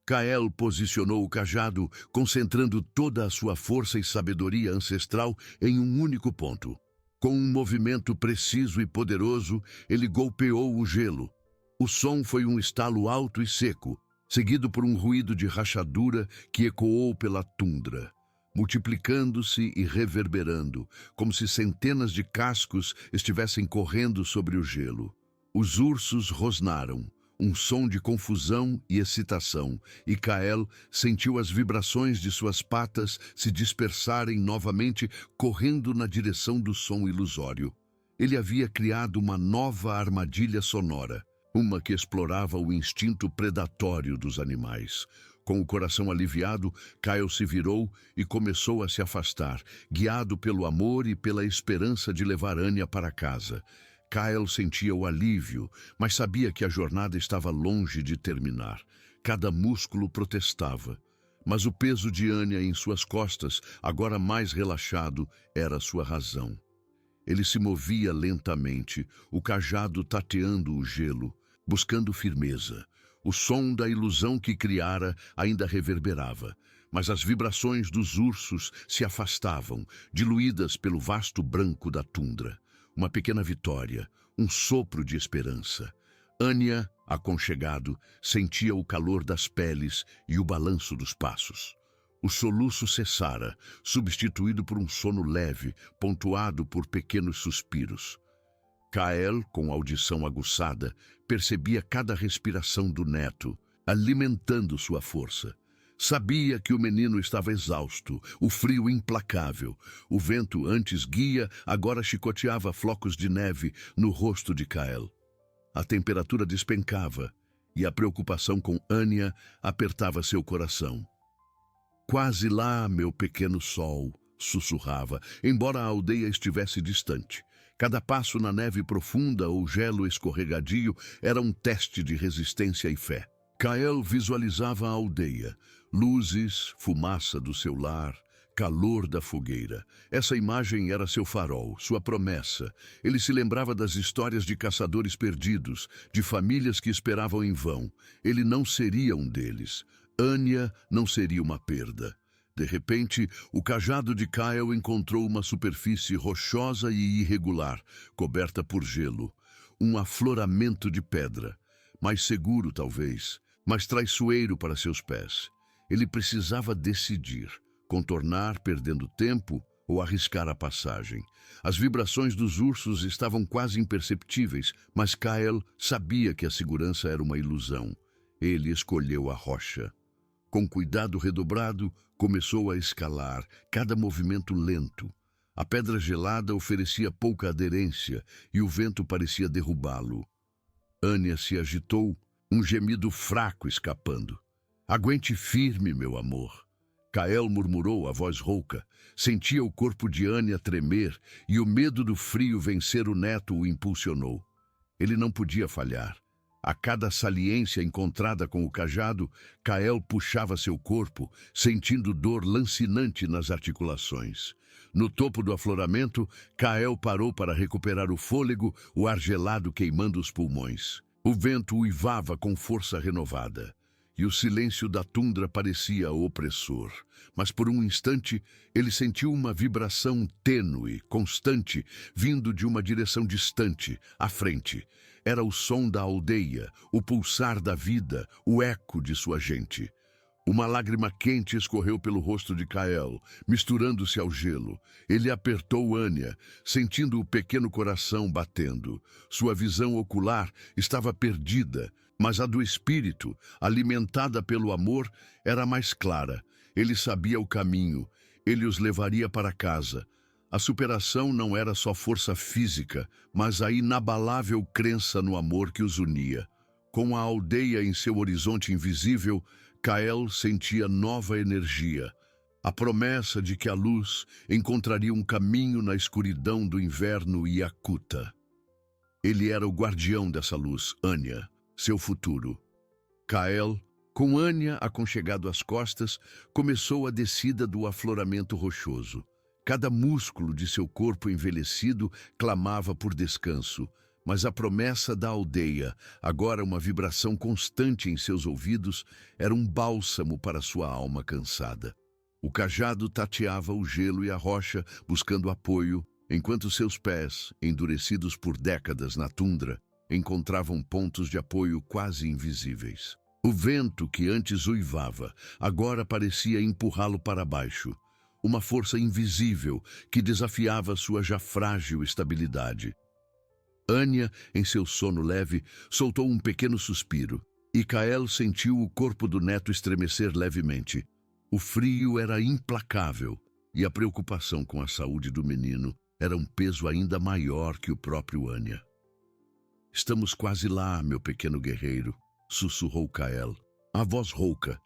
Kyle posicionou o cajado, concentrando toda a sua força e sabedoria ancestral em um único ponto. Com um movimento preciso e poderoso, ele golpeou o gelo. O som foi um estalo alto e seco, seguido por um ruído de rachadura que ecoou pela tundra, multiplicando-se e reverberando, como se centenas de cascos estivessem correndo sobre o gelo. Os ursos rosnaram, um som de confusão e excitação, e Kyle sentiu as vibrações de suas patas se dispersarem novamente, correndo na direção do som ilusório. Ele havia criado uma nova armadilha sonora, uma que explorava o instinto predatório dos animais. Com o coração aliviado, Kyle se virou e começou a se afastar, guiado pelo amor e pela esperança de levar Anya para casa. Kyle sentia o alívio, mas sabia que a jornada estava longe de terminar. Cada músculo protestava. Mas o peso de Anya em suas costas, agora mais relaxado, era sua razão. Ele se movia lentamente, o cajado tateando o gelo, buscando firmeza. O som da ilusão que criara ainda reverberava, mas as vibrações dos ursos se afastavam, diluídas pelo vasto branco da tundra. Uma pequena vitória, um sopro de esperança. Anya, aconchegado, sentia o calor das peles e o balanço dos passos. O soluço cessara, substituído por um sono leve, pontuado por pequenos suspiros. Kyle, com audição aguçada, percebia cada respiração do neto, alimentando sua força. Sabia que o menino estava exausto, o frio implacável. O vento, antes guia, agora chicoteava flocos de neve no rosto de Kyle. A temperatura despencava e a preocupação com Anya apertava seu coração. Quase lá, meu pequeno sol, sussurrava, embora a aldeia estivesse distante. Cada passo na neve profunda ou gelo escorregadio era um teste de resistência e fé. Kyle visualizava a aldeia, luzes, fumaça do seu lar, calor da fogueira. Essa imagem era seu farol, sua promessa. Ele se lembrava das histórias de caçadores perdidos, de famílias que esperavam em vão. Ele não seria um deles. Anya não seria uma perda. De repente, o cajado de Kyle encontrou uma superfície rochosa e irregular, coberta por gelo. Um afloramento de pedra. Mais seguro, talvez, mas traiçoeiro para seus pés. Ele precisava decidir, contornar perdendo tempo ou arriscar a passagem. As vibrações dos ursos estavam quase imperceptíveis, mas Kyle sabia que a segurança era uma ilusão. Ele escolheu a rocha. Com cuidado redobrado, começou a escalar, cada movimento lento. A pedra gelada oferecia pouca aderência e o vento parecia derrubá-lo. Anya se agitou, um gemido fraco escapando. Aguente firme, meu amor. Kael murmurou a voz rouca. Sentia o corpo de Anya tremer e o medo do frio vencer o neto o impulsionou. Ele não podia falhar. A cada saliência encontrada com o cajado, Kael puxava seu corpo, sentindo dor lancinante nas articulações. No topo do afloramento, Kael parou para recuperar o fôlego, o ar gelado queimando os pulmões. O vento uivava com força renovada, e o silêncio da tundra parecia opressor. Mas por um instante, ele sentiu uma vibração tênue, constante, vindo de uma direção distante, à frente. Era o som da aldeia, o pulsar da vida, o eco de sua gente. Uma lágrima quente escorreu pelo rosto de Kael, misturando-se ao gelo. Ele apertou Anya, sentindo o pequeno coração batendo. Sua visão ocular estava perdida, mas a do espírito, alimentada pelo amor, era mais clara. Ele sabia o caminho, ele os levaria para casa. A superação não era só força física, mas a inabalável crença no amor que os unia. Com a aldeia em seu horizonte invisível, Kael sentia nova energia, a promessa de que a luz encontraria um caminho na escuridão do inverno Yakuta. Ele era o guardião dessa luz, Anya, seu futuro. Kael, com Anya aconchegado às costas, começou a descida do afloramento rochoso. Cada músculo de seu corpo envelhecido clamava por descanso, mas a promessa da aldeia, agora uma vibração constante em seus ouvidos, era um bálsamo para sua alma cansada. O cajado tateava o gelo e a rocha, buscando apoio, enquanto seus pés, endurecidos por décadas na tundra, encontravam pontos de apoio quase invisíveis. O vento que antes uivava, agora parecia empurrá-lo para baixo. Uma força invisível que desafiava sua já frágil estabilidade. Anya, em seu sono leve, soltou um pequeno suspiro, e Kael sentiu o corpo do neto estremecer levemente. O frio era implacável, e a preocupação com a saúde do menino era um peso ainda maior que o próprio Anya. "Estamos quase lá, meu pequeno guerreiro", sussurrou Kael, a voz rouca,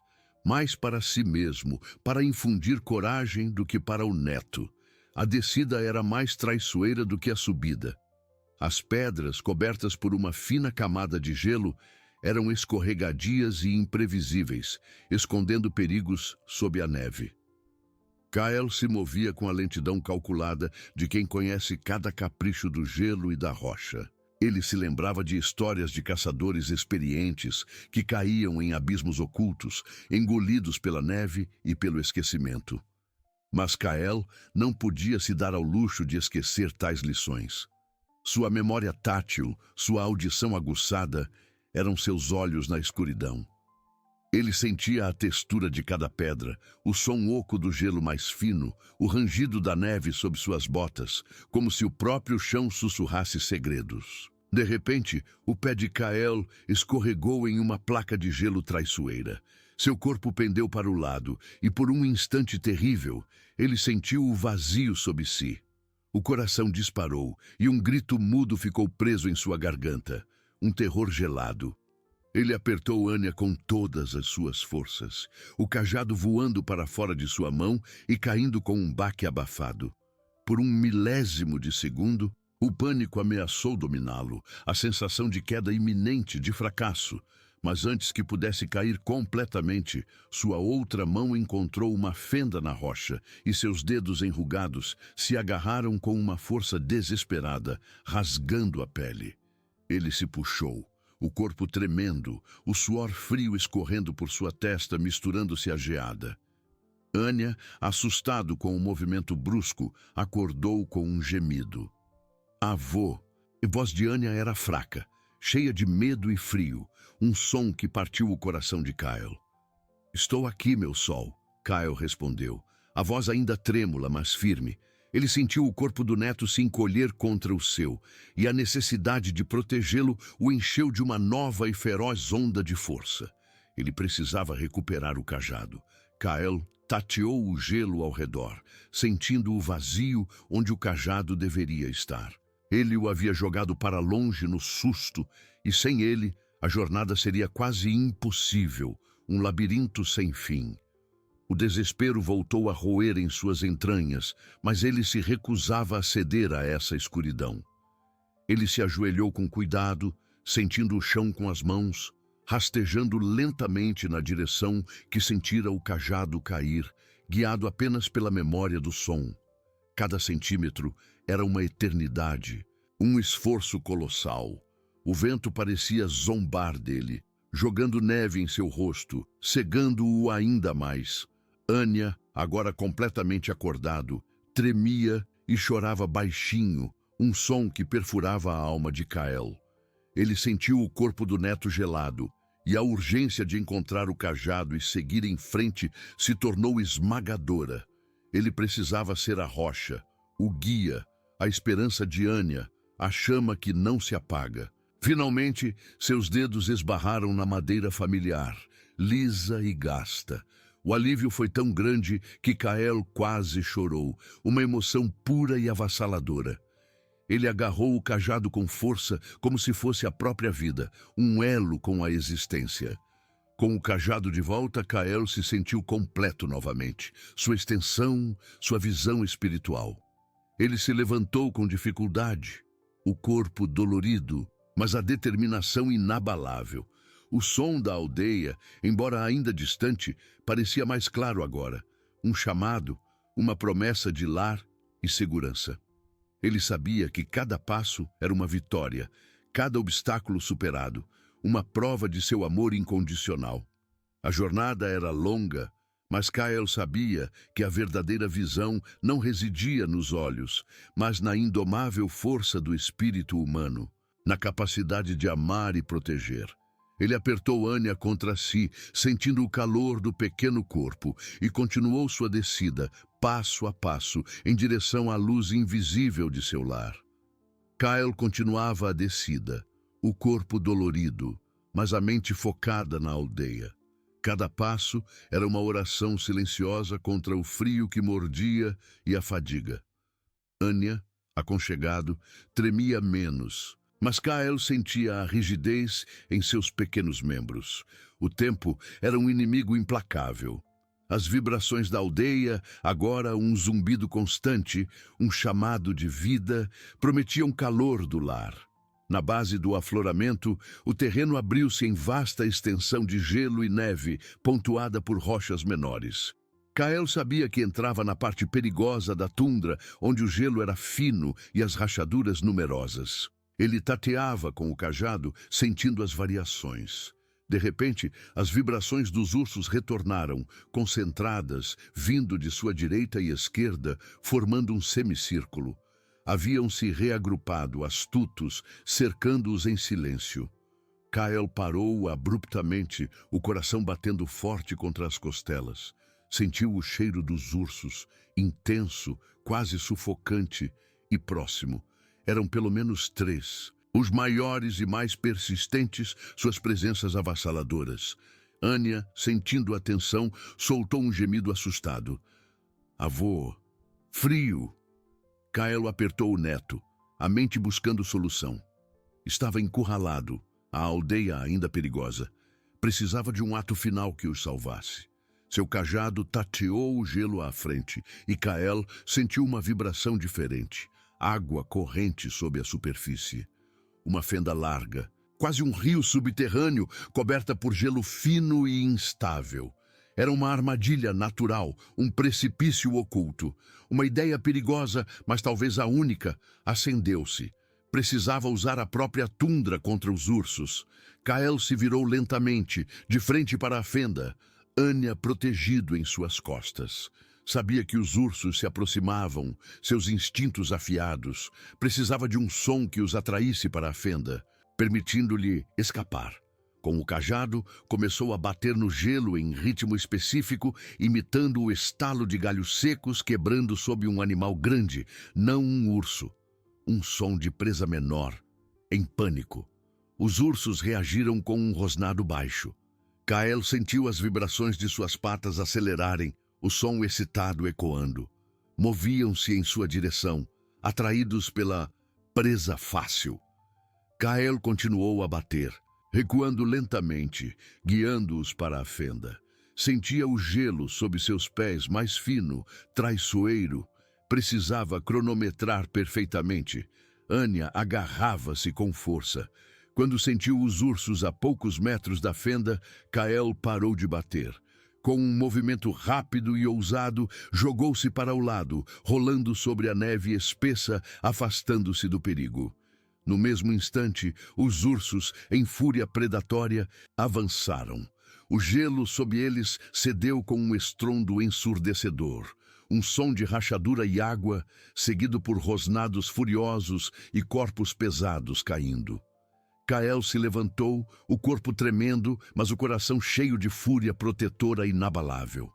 mais para si mesmo, para infundir coragem do que para o neto. A descida era mais traiçoeira do que a subida. As pedras, cobertas por uma fina camada de gelo, eram escorregadias e imprevisíveis, escondendo perigos sob a neve. Kael se movia com a lentidão calculada de quem conhece cada capricho do gelo e da rocha. Ele se lembrava de histórias de caçadores experientes que caíam em abismos ocultos, engolidos pela neve e pelo esquecimento. Mas Kael não podia se dar ao luxo de esquecer tais lições. Sua memória tátil, sua audição aguçada, eram seus olhos na escuridão. Ele sentia a textura de cada pedra, o som oco do gelo mais fino, o rangido da neve sob suas botas, como se o próprio chão sussurrasse segredos. De repente, o pé de Kael escorregou em uma placa de gelo traiçoeira. Seu corpo pendeu para o lado, e por um instante terrível, ele sentiu o vazio sob si. O coração disparou, e um grito mudo ficou preso em sua garganta. Um terror gelado. Ele apertou Anya com todas as suas forças, o cajado voando para fora de sua mão e caindo com um baque abafado. Por um milésimo de segundo, o pânico ameaçou dominá-lo, a sensação de queda iminente, de fracasso. Mas antes que pudesse cair completamente, sua outra mão encontrou uma fenda na rocha e seus dedos enrugados se agarraram com uma força desesperada, rasgando a pele. Ele se puxou, o corpo tremendo, o suor frio escorrendo por sua testa, misturando-se à geada. Anya, assustado com o movimento brusco, acordou com um gemido. "Avô!" A voz de Anya era fraca, cheia de medo e frio, um som que partiu o coração de Kael. "Estou aqui, meu sol", Kael respondeu, a voz ainda trêmula, mas firme. Ele sentiu o corpo do neto se encolher contra o seu, e a necessidade de protegê-lo o encheu de uma nova e feroz onda de força. Ele precisava recuperar o cajado. Kael tateou o gelo ao redor, sentindo o vazio onde o cajado deveria estar. Ele o havia jogado para longe no susto, e sem ele, a jornada seria quase impossível, um labirinto sem fim. O desespero voltou a roer em suas entranhas, mas ele se recusava a ceder a essa escuridão. Ele se ajoelhou com cuidado, sentindo o chão com as mãos, rastejando lentamente na direção que sentira o cajado cair, guiado apenas pela memória do som. Cada centímetro era uma eternidade, um esforço colossal. O vento parecia zombar dele, jogando neve em seu rosto, cegando-o ainda mais. Anya, agora completamente acordado, tremia e chorava baixinho, um som que perfurava a alma de Kael. Ele sentiu o corpo do neto gelado, e a urgência de encontrar o cajado e seguir em frente se tornou esmagadora. Ele precisava ser a rocha, o guia, a esperança de Anya, a chama que não se apaga. Finalmente, seus dedos esbarraram na madeira familiar, lisa e gasta. O alívio foi tão grande que Kael quase chorou, uma emoção pura e avassaladora. Ele agarrou o cajado com força, como se fosse a própria vida, um elo com a existência. Com o cajado de volta, Kael se sentiu completo novamente, sua extensão, sua visão espiritual. Ele se levantou com dificuldade, o corpo dolorido, mas a determinação inabalável. O som da aldeia, embora ainda distante, parecia mais claro agora. Um chamado, uma promessa de lar e segurança. Ele sabia que cada passo era uma vitória, cada obstáculo superado, uma prova de seu amor incondicional. A jornada era longa, mas Kael sabia que a verdadeira visão não residia nos olhos, mas na indomável força do espírito humano, na capacidade de amar e proteger. Ele apertou Anya contra si, sentindo o calor do pequeno corpo, e continuou sua descida, passo a passo, em direção à luz invisível de seu lar. Kael continuava a descida, o corpo dolorido, mas a mente focada na aldeia. Cada passo era uma oração silenciosa contra o frio que mordia e a fadiga. Anya, aconchegado, tremia menos, mas Kael sentia a rigidez em seus pequenos membros. O tempo era um inimigo implacável. As vibrações da aldeia, agora um zumbido constante, um chamado de vida, prometiam calor do lar. Na base do afloramento, o terreno abriu-se em vasta extensão de gelo e neve, pontuada por rochas menores. Kael sabia que entrava na parte perigosa da tundra, onde o gelo era fino e as rachaduras numerosas. Ele tateava com o cajado, sentindo as variações. De repente, as vibrações dos ursos retornaram, concentradas, vindo de sua direita e esquerda, formando um semicírculo. Haviam se reagrupado, astutos, cercando-os em silêncio. Kael parou abruptamente, o coração batendo forte contra as costelas. Sentiu o cheiro dos ursos, intenso, quase sufocante e próximo. Eram pelo menos 3. Os maiores e mais persistentes, suas presenças avassaladoras. Anya, sentindo a tensão, soltou um gemido assustado. Avô, frio. Kael apertou o neto, a mente buscando solução. Estava encurralado, a aldeia ainda perigosa. Precisava de um ato final que os salvasse. Seu cajado tateou o gelo à frente e Kael sentiu uma vibração diferente. Água corrente sob a superfície. Uma fenda larga, quase um rio subterrâneo, coberta por gelo fino e instável. Era uma armadilha natural, um precipício oculto. Uma ideia perigosa, mas talvez a única, acendeu-se. Precisava usar a própria tundra contra os ursos. Kael se virou lentamente, de frente para a fenda. Anya protegido em suas costas. Sabia que os ursos se aproximavam, seus instintos afiados. Precisava de um som que os atraísse para a fenda, permitindo-lhe escapar. Com o cajado, começou a bater no gelo em ritmo específico, imitando o estalo de galhos secos quebrando sob um animal grande, não um urso. Um som de presa menor, em pânico. Os ursos reagiram com um rosnado baixo. Kael sentiu as vibrações de suas patas acelerarem, o som excitado ecoando. Moviam-se em sua direção, atraídos pela presa fácil. Kael continuou a bater, recuando lentamente, guiando-os para a fenda. Sentia o gelo sob seus pés mais fino, traiçoeiro. Precisava cronometrar perfeitamente. Anya agarrava-se com força. Quando sentiu os ursos a poucos metros da fenda, Kael parou de bater. Com um movimento rápido e ousado, jogou-se para o lado, rolando sobre a neve espessa, afastando-se do perigo. No mesmo instante, os ursos, em fúria predatória, avançaram. O gelo sob eles cedeu com um estrondo ensurdecedor. Um som de rachadura e água, seguido por rosnados furiosos e corpos pesados caindo. Kael se levantou, o corpo tremendo, mas o coração cheio de fúria protetora inabalável.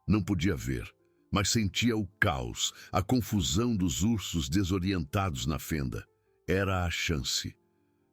Não podia ver, mas sentia o caos, a confusão dos ursos desorientados na fenda. Era a chance.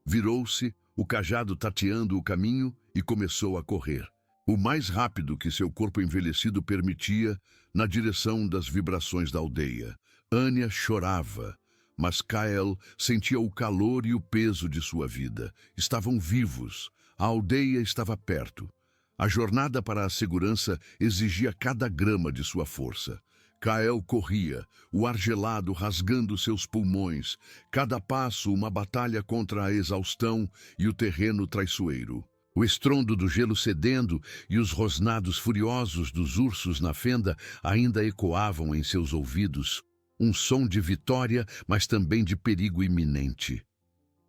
Virou-se, o cajado tateando o caminho, e começou a correr. O mais rápido que seu corpo envelhecido permitia, na direção das vibrações da aldeia. Anya chorava, mas Kael sentia o calor e o peso de sua vida. Estavam vivos, a aldeia estava perto. A jornada para a segurança exigia cada grama de sua força. Kael corria, o ar gelado rasgando seus pulmões, cada passo uma batalha contra a exaustão e o terreno traiçoeiro. O estrondo do gelo cedendo e os rosnados furiosos dos ursos na fenda ainda ecoavam em seus ouvidos, um som de vitória, mas também de perigo iminente.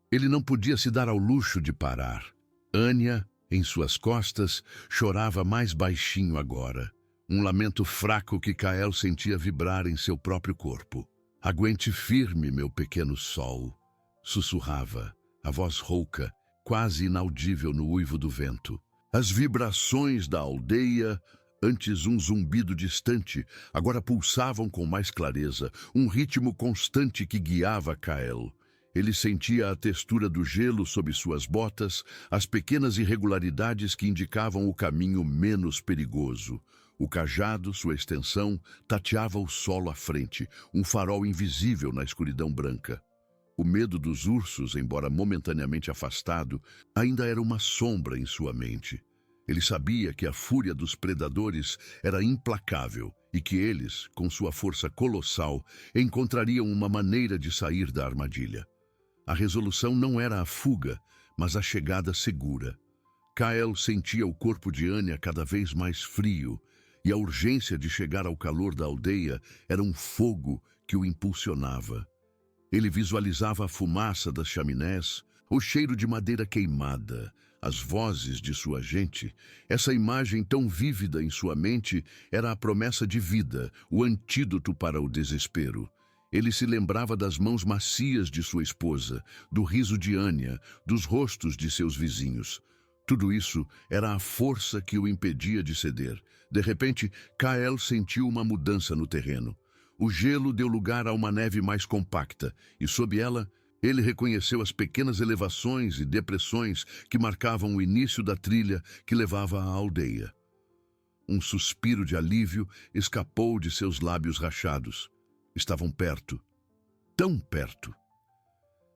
Ele não podia se dar ao luxo de parar. Anya, em suas costas, chorava mais baixinho agora, um lamento fraco que Kael sentia vibrar em seu próprio corpo. "Aguente firme, meu pequeno sol", sussurrava, a voz rouca, quase inaudível no uivo do vento. As vibrações da aldeia, antes um zumbido distante, agora pulsavam com mais clareza, um ritmo constante que guiava Kael. Ele sentia a textura do gelo sob suas botas, as pequenas irregularidades que indicavam o caminho menos perigoso. O cajado, sua extensão, tateava o solo à frente, um farol invisível na escuridão branca. O medo dos ursos, embora momentaneamente afastado, ainda era uma sombra em sua mente. Ele sabia que a fúria dos predadores era implacável e que eles, com sua força colossal, encontrariam uma maneira de sair da armadilha. A resolução não era a fuga, mas a chegada segura. Kael sentia o corpo de Anya cada vez mais frio, e a urgência de chegar ao calor da aldeia era um fogo que o impulsionava. Ele visualizava a fumaça das chaminés, o cheiro de madeira queimada, as vozes de sua gente. Essa imagem tão vívida em sua mente era a promessa de vida, o antídoto para o desespero. Ele se lembrava das mãos macias de sua esposa, do riso de Anya, dos rostos de seus vizinhos. Tudo isso era a força que o impedia de ceder. De repente, Kael sentiu uma mudança no terreno. O gelo deu lugar a uma neve mais compacta, e sob ela, ele reconheceu as pequenas elevações e depressões que marcavam o início da trilha que levava à aldeia. Um suspiro de alívio escapou de seus lábios rachados. Estavam perto, tão perto.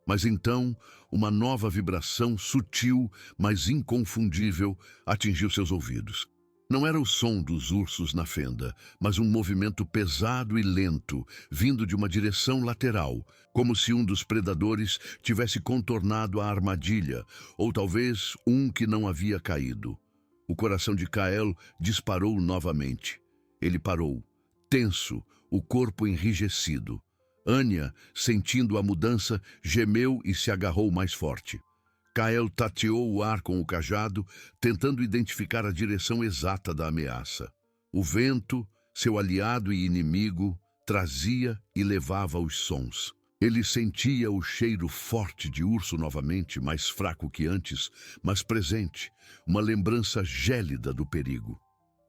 Mas então, uma nova vibração sutil, mas inconfundível, atingiu seus ouvidos. Não era o som dos ursos na fenda, mas um movimento pesado e lento, vindo de uma direção lateral, como se um dos predadores tivesse contornado a armadilha, ou talvez um que não havia caído. O coração de Kael disparou novamente. Ele parou, tenso, o corpo enrijecido. Anya, sentindo a mudança, gemeu e se agarrou mais forte. Kael tateou o ar com o cajado, tentando identificar a direção exata da ameaça. O vento, seu aliado e inimigo, trazia e levava os sons. Ele sentia o cheiro forte de urso novamente, mais fraco que antes, mas presente, uma lembrança gélida do perigo.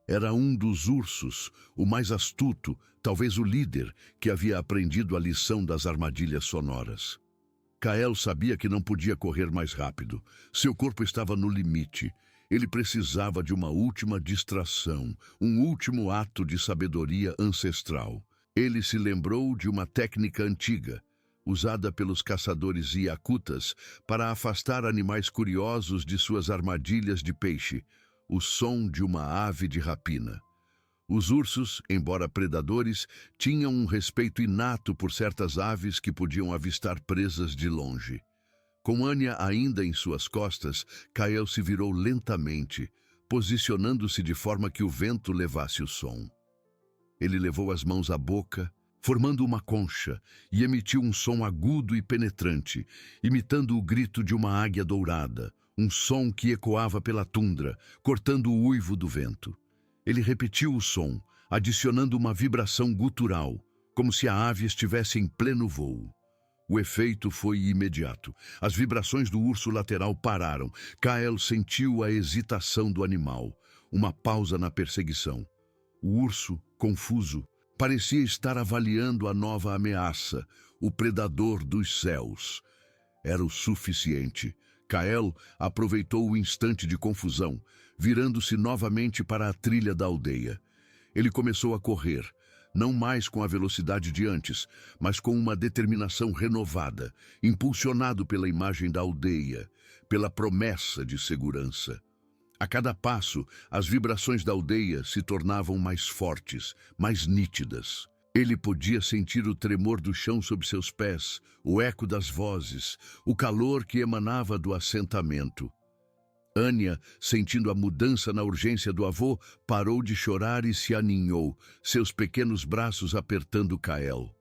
Era um dos ursos, o mais astuto, talvez o líder, que havia aprendido a lição das armadilhas sonoras. Kael sabia que não podia correr mais rápido. Seu corpo estava no limite. Ele precisava de uma última distração, um último ato de sabedoria ancestral. Ele se lembrou de uma técnica antiga, usada pelos caçadores iacutas para afastar animais curiosos de suas armadilhas de peixe, o som de uma ave de rapina. Os ursos, embora predadores, tinham um respeito inato por certas aves que podiam avistar presas de longe. Com Anya ainda em suas costas, Kael se virou lentamente, posicionando-se de forma que o vento levasse o som. Ele levou as mãos à boca, formando uma concha, e emitiu um som agudo e penetrante, imitando o grito de uma águia dourada, um som que ecoava pela tundra, cortando o uivo do vento. Ele repetiu o som, adicionando uma vibração gutural, como se a ave estivesse em pleno voo. O efeito foi imediato. As vibrações do urso lateral pararam. Kael sentiu a hesitação do animal, uma pausa na perseguição. O urso, confuso, parecia estar avaliando a nova ameaça, o predador dos céus. Era o suficiente. Kael aproveitou o instante de confusão, virando-se novamente para a trilha da aldeia. Ele começou a correr, não mais com a velocidade de antes, mas com uma determinação renovada, impulsionado pela imagem da aldeia, pela promessa de segurança. A cada passo, as vibrações da aldeia se tornavam mais fortes, mais nítidas. Ele podia sentir o tremor do chão sob seus pés, o eco das vozes, o calor que emanava do assentamento. Anya, sentindo a mudança na urgência do avô, parou de chorar e se aninhou, seus pequenos braços apertando Kael.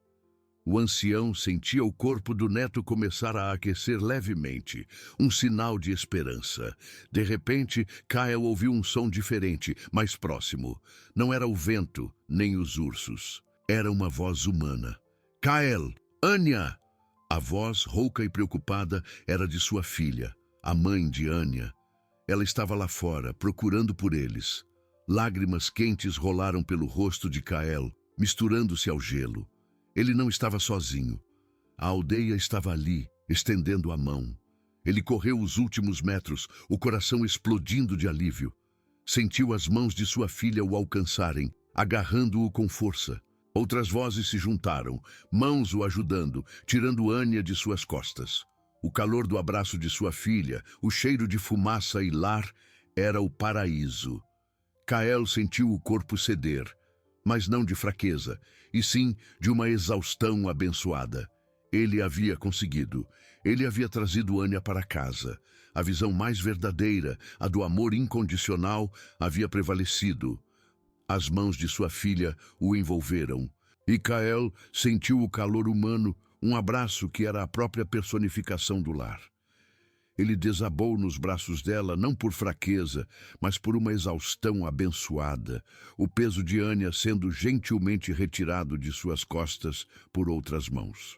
O ancião sentia o corpo do neto começar a aquecer levemente, um sinal de esperança. De repente, Kael ouviu um som diferente, mais próximo. Não era o vento, nem os ursos. Era uma voz humana. Kael! Anya! A voz, rouca e preocupada, era de sua filha, a mãe de Anya. Ela estava lá fora, procurando por eles. Lágrimas quentes rolaram pelo rosto de Kael, misturando-se ao gelo. Ele não estava sozinho. A aldeia estava ali, estendendo a mão. Ele correu os últimos metros, o coração explodindo de alívio. Sentiu as mãos de sua filha o alcançarem, agarrando-o com força. Outras vozes se juntaram, mãos o ajudando, tirando Anya de suas costas. O calor do abraço de sua filha, o cheiro de fumaça e lar, era o paraíso. Kael sentiu o corpo ceder, mas não de fraqueza, e sim de uma exaustão abençoada. Ele havia conseguido. Ele havia trazido Anya para casa. A visão mais verdadeira, a do amor incondicional, havia prevalecido. As mãos de sua filha o envolveram, e Kael sentiu o calor humano, um abraço que era a própria personificação do lar. Ele desabou nos braços dela, não por fraqueza, mas por uma exaustão abençoada, o peso de Anya sendo gentilmente retirado de suas costas por outras mãos.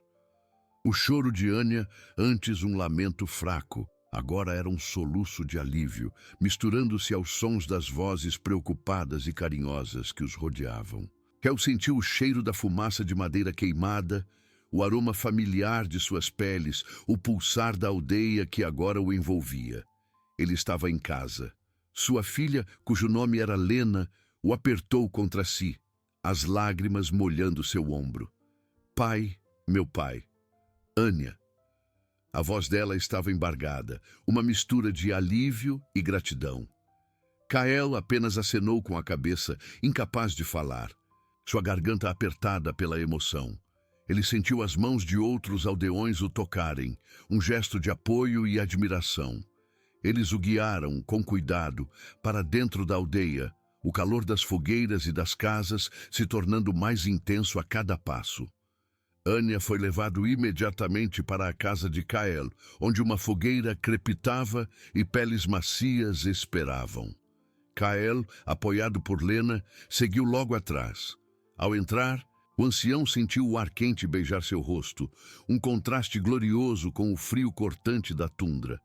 O choro de Anya, antes um lamento fraco, agora era um soluço de alívio, misturando-se aos sons das vozes preocupadas e carinhosas que os rodeavam. Kel sentiu o cheiro da fumaça de madeira queimada, o aroma familiar de suas peles, o pulsar da aldeia que agora o envolvia. Ele estava em casa. Sua filha, cujo nome era Lena, o apertou contra si, as lágrimas molhando seu ombro. Pai, meu pai. Anya. A voz dela estava embargada, uma mistura de alívio e gratidão. Kael apenas acenou com a cabeça, incapaz de falar, sua garganta apertada pela emoção. Ele sentiu as mãos de outros aldeões o tocarem, um gesto de apoio e admiração. Eles o guiaram, com cuidado, para dentro da aldeia, o calor das fogueiras e das casas se tornando mais intenso a cada passo. Anya foi levado imediatamente para a casa de Kael, onde uma fogueira crepitava e peles macias esperavam. Kael, apoiado por Lena, seguiu logo atrás. Ao entrar, o ancião sentiu o ar quente beijar seu rosto, um contraste glorioso com o frio cortante da tundra.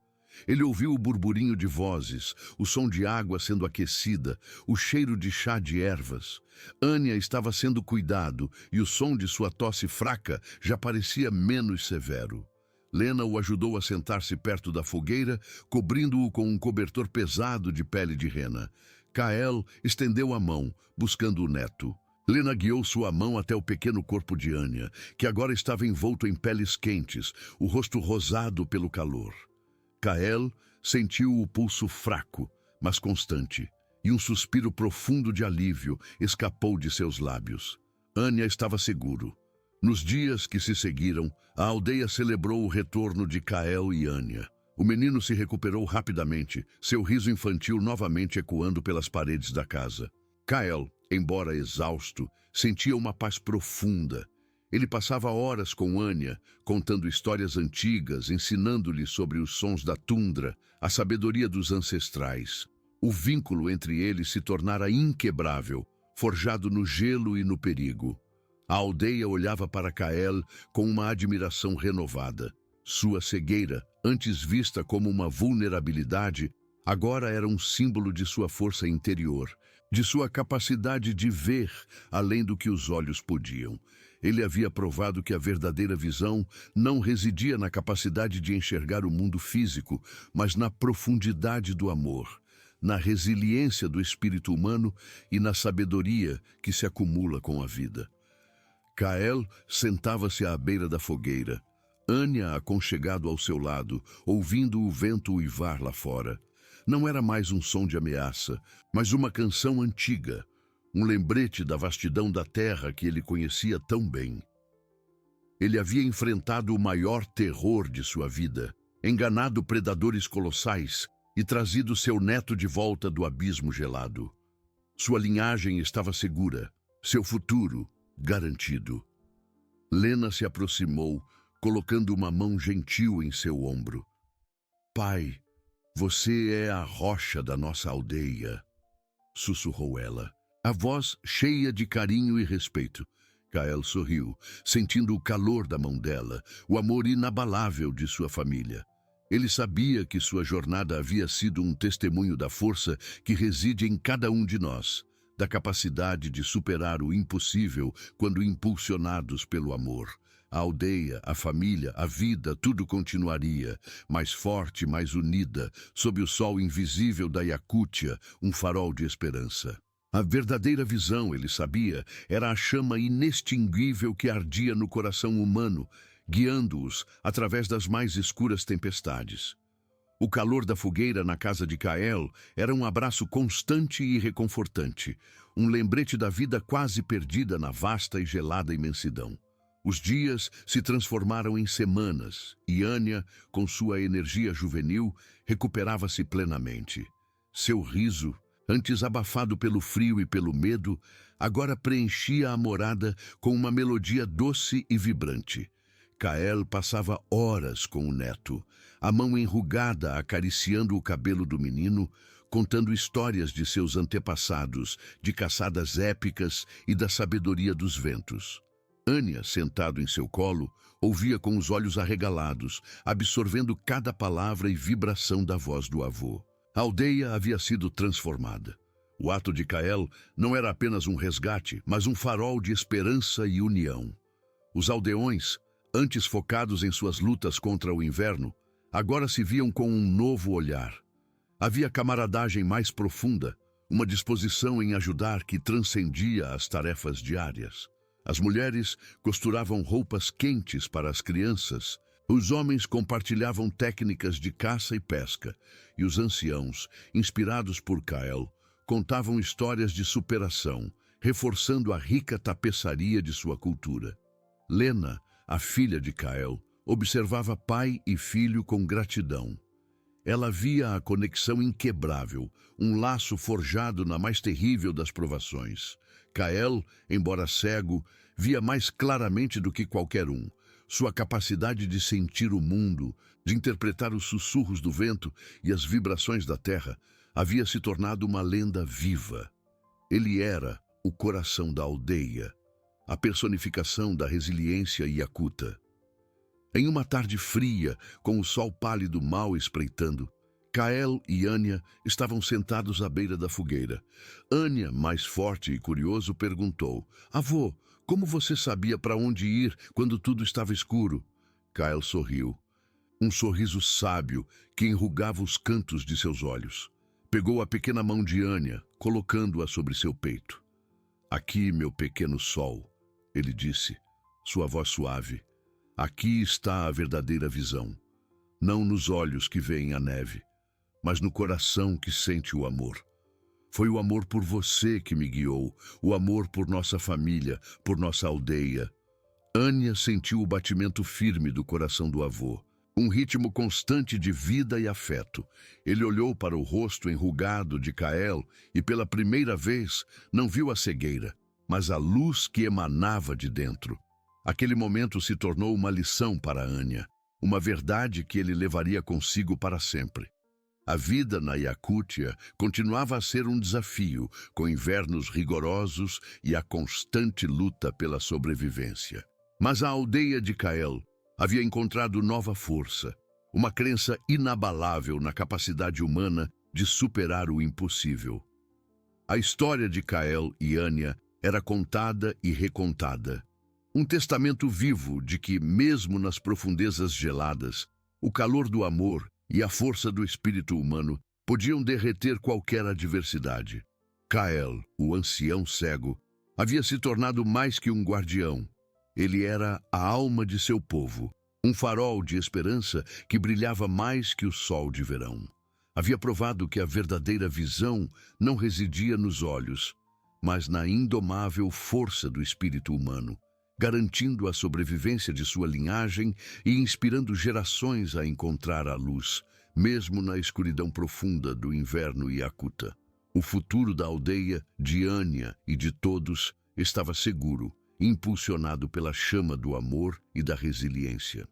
Ele ouviu o burburinho de vozes, o som de água sendo aquecida, o cheiro de chá de ervas. Anya estava sendo cuidado e o som de sua tosse fraca já parecia menos severo. Lena o ajudou a sentar-se perto da fogueira, cobrindo-o com um cobertor pesado de pele de rena. Kael estendeu a mão, buscando o neto. Lena guiou sua mão até o pequeno corpo de Anya, que agora estava envolto em peles quentes, o rosto rosado pelo calor. Kael sentiu o pulso fraco, mas constante, e um suspiro profundo de alívio escapou de seus lábios. Anya estava seguro. Nos dias que se seguiram, a aldeia celebrou o retorno de Kael e Anya. O menino se recuperou rapidamente, seu riso infantil novamente ecoando pelas paredes da casa. Kael, embora exausto, sentia uma paz profunda. Ele passava horas com Anya, contando histórias antigas, ensinando-lhe sobre os sons da tundra, a sabedoria dos ancestrais. O vínculo entre eles se tornara inquebrável, forjado no gelo e no perigo. A aldeia olhava para Kael com uma admiração renovada. Sua cegueira, antes vista como uma vulnerabilidade, agora era um símbolo de sua força interior, de sua capacidade de ver além do que os olhos podiam. Ele havia provado que a verdadeira visão não residia na capacidade de enxergar o mundo físico, mas na profundidade do amor, na resiliência do espírito humano e na sabedoria que se acumula com a vida. Kael sentava-se à beira da fogueira, Anya aconchegado ao seu lado, ouvindo o vento uivar lá fora. Não era mais um som de ameaça, mas uma canção antiga, um lembrete da vastidão da terra que ele conhecia tão bem. Ele havia enfrentado o maior terror de sua vida, enganado predadores colossais e trazido seu neto de volta do abismo gelado. Sua linhagem estava segura, seu futuro garantido. Lena se aproximou, colocando uma mão gentil em seu ombro. Pai, você é a rocha da nossa aldeia, sussurrou ela, a voz cheia de carinho e respeito. Kael sorriu, sentindo o calor da mão dela, o amor inabalável de sua família. Ele sabia que sua jornada havia sido um testemunho da força que reside em cada um de nós, da capacidade de superar o impossível quando impulsionados pelo amor. A aldeia, a família, a vida, tudo continuaria, mais forte, mais unida, sob o sol invisível da Iacútia, um farol de esperança. A verdadeira visão, ele sabia, era a chama inextinguível que ardia no coração humano, guiando-os através das mais escuras tempestades. O calor da fogueira na casa de Kael era um abraço constante e reconfortante, um lembrete da vida quase perdida na vasta e gelada imensidão. Os dias se transformaram em semanas e Anya, com sua energia juvenil, recuperava-se plenamente. Seu riso, antes abafado pelo frio e pelo medo, agora preenchia a morada com uma melodia doce e vibrante. Kael passava horas com o neto, a mão enrugada acariciando o cabelo do menino, contando histórias de seus antepassados, de caçadas épicas e da sabedoria dos ventos. Anya, sentado em seu colo, ouvia com os olhos arregalados, absorvendo cada palavra e vibração da voz do avô. A aldeia havia sido transformada. O ato de Kael não era apenas um resgate, mas um farol de esperança e união. Os aldeões, antes focados em suas lutas contra o inverno, agora se viam com um novo olhar. Havia camaradagem mais profunda, uma disposição em ajudar que transcendia as tarefas diárias. As mulheres costuravam roupas quentes para as crianças, os homens compartilhavam técnicas de caça e pesca, e os anciãos, inspirados por Kael, contavam histórias de superação, reforçando a rica tapeçaria de sua cultura. Lena, a filha de Kael, observava pai e filho com gratidão. Ela via a conexão inquebrável, um laço forjado na mais terrível das provações. Kael, embora cego, via mais claramente do que qualquer um. Sua capacidade de sentir o mundo, de interpretar os sussurros do vento e as vibrações da terra, havia se tornado uma lenda viva. Ele era o coração da aldeia, a personificação da resiliência iacuta. Em uma tarde fria, com o sol pálido mal espreitando, Kael e Anya estavam sentados à beira da fogueira. Anya, mais forte e curioso, perguntou: "Avô, como você sabia para onde ir quando tudo estava escuro?" Kael sorriu. um sorriso sábio que enrugava os cantos de seus olhos. Pegou a pequena mão de Anya, colocando-a sobre seu peito. Aqui, meu pequeno sol, ele disse, sua voz suave. Aqui está a verdadeira visão. Não nos olhos que veem a neve, mas no coração que sente o amor. Foi o amor por você que me guiou, o amor por nossa família, por nossa aldeia. Anya sentiu o batimento firme do coração do avô, um ritmo constante de vida e afeto. Ele olhou para o rosto enrugado de Kael e pela primeira vez não viu a cegueira, mas a luz que emanava de dentro. Aquele momento se tornou uma lição para Anya, uma verdade que ele levaria consigo para sempre. A vida na Iacútia continuava a ser um desafio, com invernos rigorosos e a constante luta pela sobrevivência. Mas a aldeia de Kael havia encontrado nova força, uma crença inabalável na capacidade humana de superar o impossível. A história de Kael e Anya era contada e recontada. Um testamento vivo de que, mesmo nas profundezas geladas, o calor do amor e a força do espírito humano podiam derreter qualquer adversidade. Kael, o ancião cego, havia se tornado mais que um guardião. Ele era a alma de seu povo, um farol de esperança que brilhava mais que o sol de verão. Havia provado que a verdadeira visão não residia nos olhos, mas na indomável força do espírito humano, garantindo a sobrevivência de sua linhagem e inspirando gerações a encontrar a luz, mesmo na escuridão profunda do inverno Iacuta. O futuro da aldeia, de Anya e de todos, estava seguro, impulsionado pela chama do amor e da resiliência.